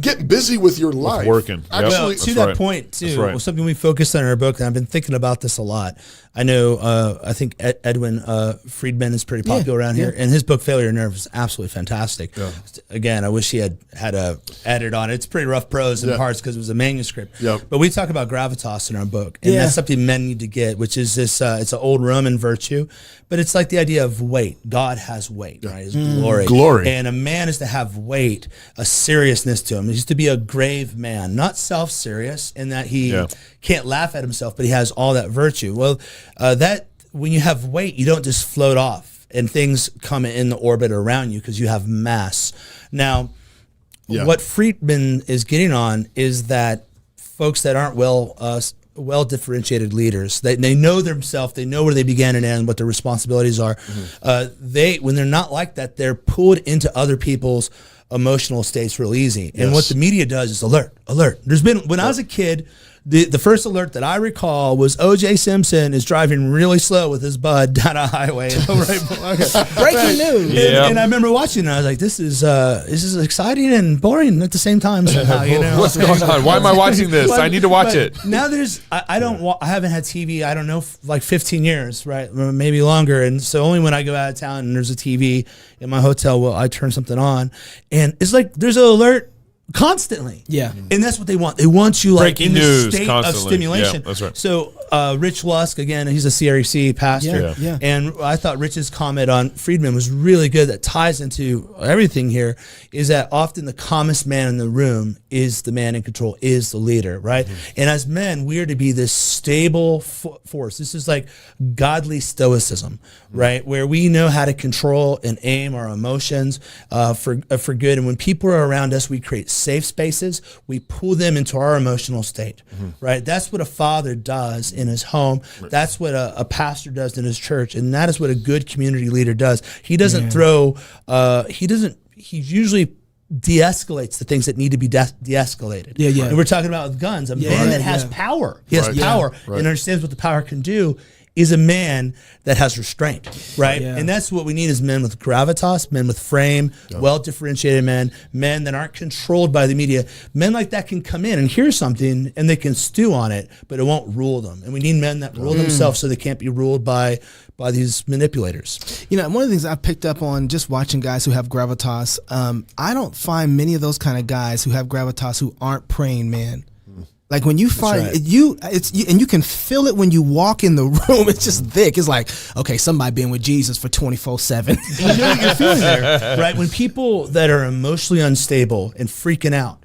D: get busy with your life.
A: Working.
C: Actually, to that point too, something we focused on in our book, and I've been thinking about this a lot. I know, I think Edwin Friedman is pretty popular around here, and his book Failure Nerve is absolutely fantastic. Yeah. Again, I wish he had a edit on it. It's pretty rough prose in parts because it was a manuscript.
D: Yep.
C: But we talk about gravitas in our book, and that's something men need to get, which is this. It's an old Roman virtue, but it's like the idea of weight. God has weight, right? His glory. And a man is to have weight, a seriousness to him. He's to be a grave man, not self-serious in that he can't laugh at himself, but he has all that virtue. Well, that when you have weight, you don't just float off and things come in the orbit around you because you have mass. Now, what Friedman is getting on is that folks that aren't well differentiated leaders, they know themselves, they know where they began and end, what their responsibilities are. When they're not like that, they're pulled into other people's emotional states real easy. And what the media does is alert. There's been, when I was a kid, the first alert that I recall was O.J. Simpson is driving really slow with his bud down a highway.
B: Breaking news.
C: And I remember watching it, and I was like, this is exciting and boring at the same time somehow.
A: What's going on? Why am I watching this? I need to watch it.
C: Now I haven't had TV, I don't know, like 15 years, right? Maybe longer. And so only when I go out of town and there's a TV in my hotel, I turn something on. And it's like there's an alert constantly. And that's what they want. They want you like
A: breaking
C: in the
A: news
C: state
A: constantly.
C: of stimulation.
A: Yeah, that's right.
C: So Rich Lusk, again, he's a CREC pastor. And I thought Rich's comment on Friedman was really good. That ties into everything here, is that often the calmest man in the room is the man in control, is the leader, right? And as men, we are to be this stable force. This is like godly stoicism, right? Where we know how to control and aim our emotions for good. And when people are around us, we create safe spaces. We pull them into our emotional state, right? That's what a father does in his home. That's what a pastor does in his church. And that is what a good community leader does. He doesn't he usually de-escalates the things that need to be de-escalated. And we're talking about with guns. A man that has power. He has power and understands what the power can do is a man that has restraint, right? And that's what we need is men with gravitas, men with frame, well-differentiated men that aren't controlled by the media. Men like that can come in and hear something and they can stew on it, but it won't rule them. And we need men that rule themselves so they can't be ruled by these manipulators.
B: One of the things I picked up on just watching guys who have gravitas, I don't find many of those kind of guys who have gravitas who aren't praying men. Like when you find and you can feel it when you walk in the room. It's just thick. It's like, okay, somebody been with Jesus for 24/7.
C: You know you're feeling there, right? When people that are emotionally unstable and freaking out,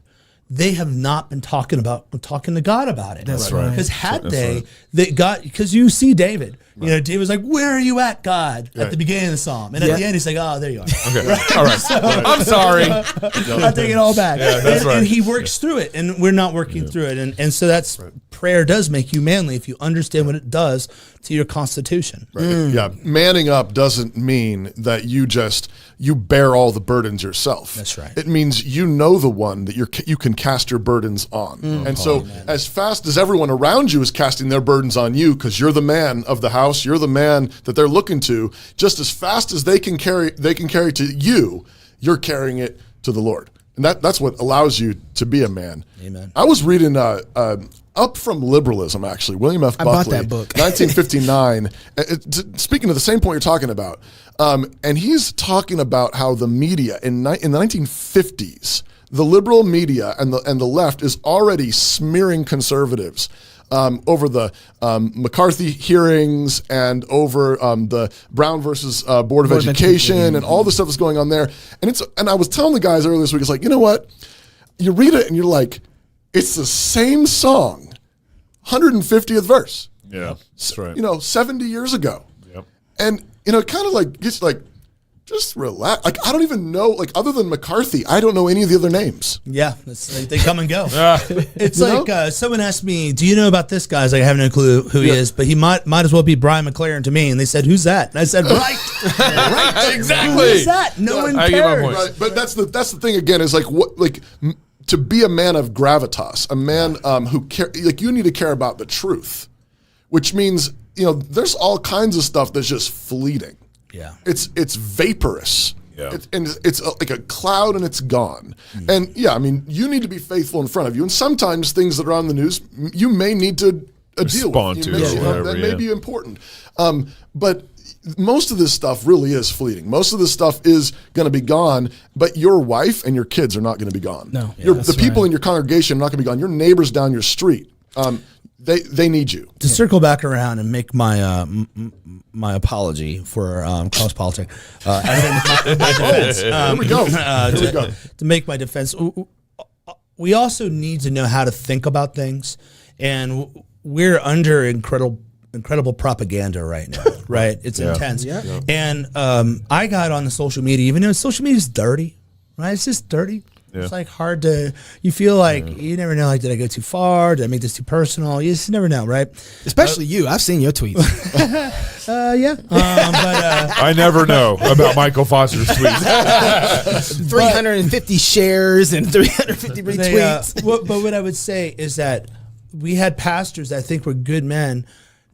C: they have not been talking to God about it.
B: That's right.
C: Because because you see David. David was like, "Where are you at, God?" At the beginning of the psalm, and at the end, he's like, "Oh, there you are."
A: Okay, all right. So, I'm sorry.
C: I take it all back. And he works through it, and we're not working through it, and so that's prayer does make you manly if you understand what it does to your constitution.
D: Manning up doesn't mean that you bear all the burdens yourself.
C: That's right.
D: It means you know the one that you can cast your burdens on. And so as fast as everyone around you is casting their burdens on you, because you're the man of the house, you're the man that they're looking to, just as fast as they can carry to you, you're carrying it to the Lord. And that's what allows you to be a man.
C: Amen.
D: I was reading Up from Liberalism, actually, William F. Buckley.
B: I bought that book.
D: 1959. Speaking of the same point you're talking about. And he's talking about how the media in the 1950s, the liberal media and the left is already smearing conservatives over the McCarthy hearings and over the Brown versus Board of Education and all the stuff that's going on there. And I was telling the guys earlier this week, it's like, you know what? You read it and you're like, it's the same song, 150th verse.
A: Yeah, that's right.
D: 70 years ago.
A: Yep.
D: And, it kind of like gets like, just relax. Like, I don't even know, like, other than McCarthy, I don't know any of the other names.
C: Yeah, they come and go. It's like someone asked me, do you know about this guy? I was like, I have no clue who he is, but he might as well be Brian McLaren to me. And they said, who's that? And I said, right.
A: Exactly.
C: Who is that? No one cares.
D: Right. But that's the thing again, is like, to be a man of gravitas, a man who like, you need to care about the truth, which means, there's all kinds of stuff that's just fleeting.
C: Yeah,
D: it's vaporous.
A: Yeah,
D: it's like a cloud and it's gone. And yeah, I mean, you need to be faithful in front of you. And sometimes things that are on the news, you may need to deal with. That may be important. But most of this stuff really is fleeting. Most of this stuff is going to be gone. But your wife and your kids are not going to be gone.
B: No,
D: the people in your congregation are not going to be gone. Your neighbors down your street. They need you.
C: To circle back around and make my my apology for cross politics. My defense.
D: Here we go.
C: To make my defense, we also need to know how to think about things, and we're under incredible propaganda right now. Right, it's intense. Yeah. And I got on the social media, even though social media is dirty. Right, it's just dirty. Yeah. It's like hard to, you feel like you never know, like, did I go too far? Did I make this too personal? You just never know, right?
B: Especially you. I've seen your tweets.
C: Yeah.
A: I never know about Michael Foster's tweets.
B: 350 shares and 350 retweets.
C: But what I would say is that we had pastors that I think were good men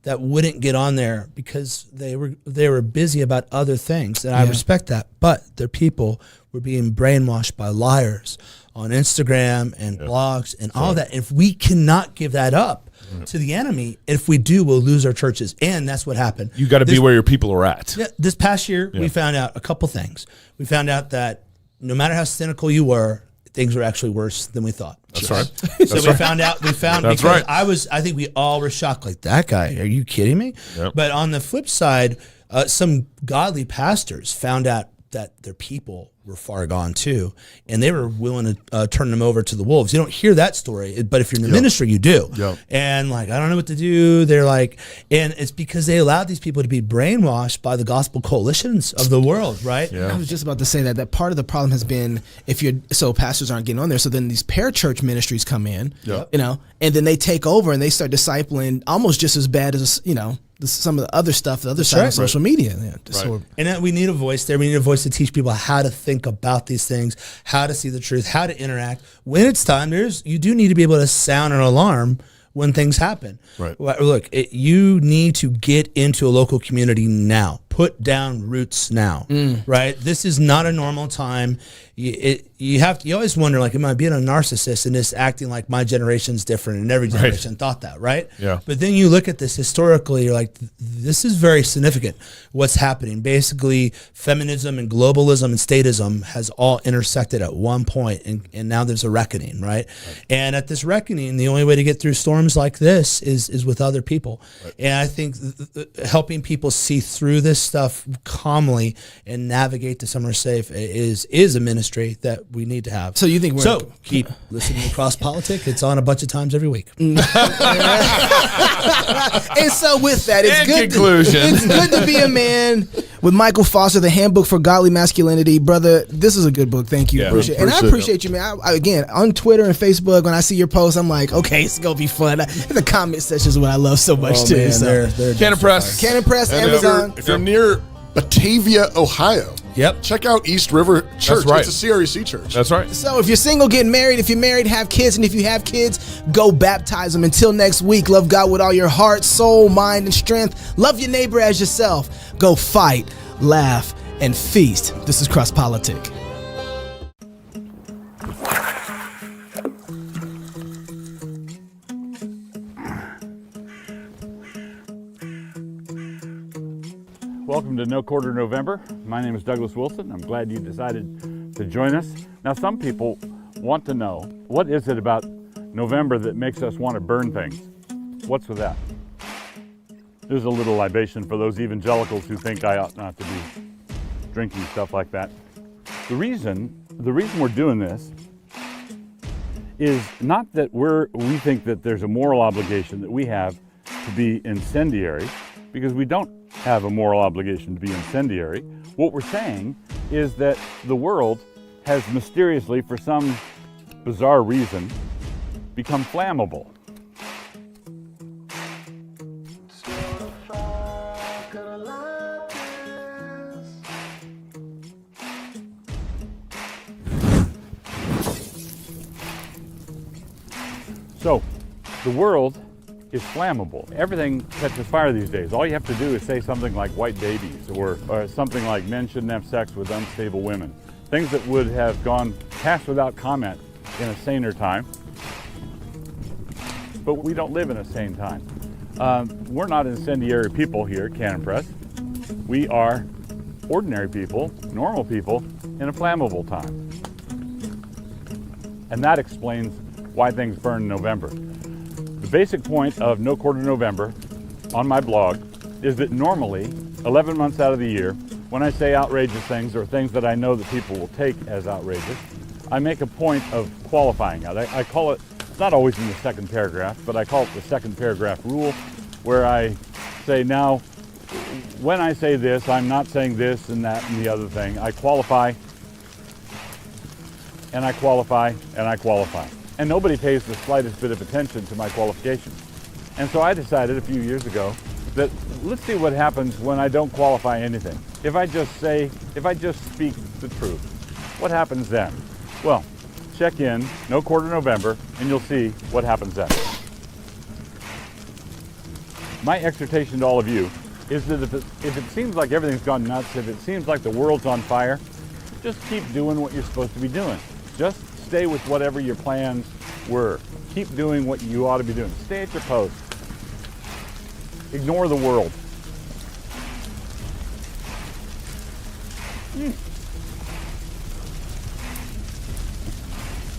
C: that wouldn't get on there because they were busy about other things, and I respect that. But their people were being brainwashed by liars on Instagram and blogs and all that. If we cannot give that up to the enemy, if we do, we'll lose our churches, and that's what happened.
A: You got to be where your people are at.
C: Yeah, this past year, we found out a couple things. We found out that no matter how cynical you were, things were actually worse than we thought.
A: That's right.
C: We found
A: That's right.
C: I think we all were shocked, like, that guy, are you kidding me?
A: Yep.
C: But on the flip side, some godly pastors found out that their people were far gone too, and they were willing to turn them over to the wolves. You don't hear that story, but if you're in the ministry, you do. And like, I don't know what to do. They're like, and it's because they allowed these people to be brainwashed by the gospel coalitions of the world, right?
B: Yeah. I was just about to say that part of the problem has been so pastors aren't getting on there, so then these parachurch ministries come in, and then they take over and they start discipling almost just as bad as some of the other stuff, the other side of social media. Yeah,
C: and we need a voice there. We need a voice to teach people how to think about these things, how to see the truth, how to interact. When it's time, you do need to be able to sound an alarm when things happen.
D: Right.
C: Look, you need to get into a local community now. Put down roots now, right? This is not a normal time. You always wonder, like, am I being a narcissist and just acting like my generation's different and every generation thought that, right?
A: Yeah.
C: But then you look at this historically, you're like, this is very significant. What's happening? Basically, feminism and globalism and statism has all intersected at one point, and now there's a reckoning, right? And at this reckoning, the only way to get through storms like this is with other people. And I think helping people see through this stuff calmly and navigate to somewhere safe is a ministry that we need to have.
B: So you think
C: keep listening to Cross Politic. It's on a bunch of times every week.
B: And so with that, it's good to be a man with Michael Foster, The Handbook for Godly Masculinity. Brother, this is a good book. Thank you.
A: Yeah,
B: And I appreciate you, man. Again, on Twitter and Facebook, when I see your posts, I'm like, okay, it's going to be fun. The comment section is what I love so much, too.
C: Man,
B: so.
C: they're
A: Cannon Press,
B: Amazon.
D: If you're near Batavia, Ohio, check out East River Church.
A: That's right.
D: It's a CREC church.
A: That's right.
B: So if you're single, get married. If you're married, have kids. And if you have kids, go baptize them. Until next week, love God with all your heart, soul, mind, and strength. Love your neighbor as yourself. Go fight, laugh, and feast. This is Cross Politic.
M: Welcome to No Quarter November. My name is Douglas Wilson. I'm glad you decided to join us. Now, some people want to know, what is it about November that makes us want to burn things? What's with that? There's a little libation for those evangelicals who think I ought not to be drinking stuff like that. The reason we're doing this is not that we think that there's a moral obligation that we have to be incendiary, because we don't have a moral obligation to be incendiary. What we're saying is that the world has mysteriously, for some bizarre reason, become flammable. So, the world is flammable. Everything catches fire these days. All you have to do is say something like white babies or something like men shouldn't have sex with unstable women. Things that would have gone past without comment in a saner time. But we don't live in a sane time. We're not incendiary people here at Cannon Press. We are ordinary people, normal people, in a flammable time. And that explains why things burn in November. The basic point of No Quarter November on my blog is that normally, 11 months out of the year, when I say outrageous things or things that I know that people will take as outrageous, I make a point of qualifying it. I call it, it's not always in the second paragraph, but I call it the second paragraph rule, where I say, now, when I say this, I'm not saying this and that and the other thing. I qualify, and I qualify, and I qualify. And nobody pays the slightest bit of attention to my qualifications. And so I decided a few years ago that let's see what happens when I don't qualify anything. If I just speak the truth, what happens then? Well, check in No Quarter November and you'll see what happens then. My exhortation to all of you is that if it seems like everything's gone nuts, if it seems like the world's on fire, just keep doing what you're supposed to be doing. Just stay with whatever your plans were. Keep doing what you ought to be doing. Stay at your post. Ignore the world.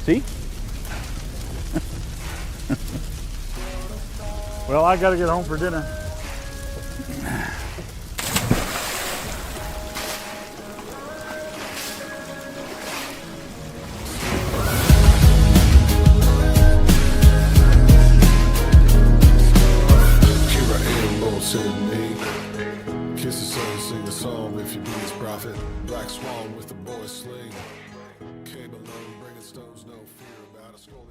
M: See? Well, I gotta get home for dinner.
N: Kiss the soul, sing the song if you be his prophet. Black swan with the boy sling. Came alone, bringing stones, no fear about a skull.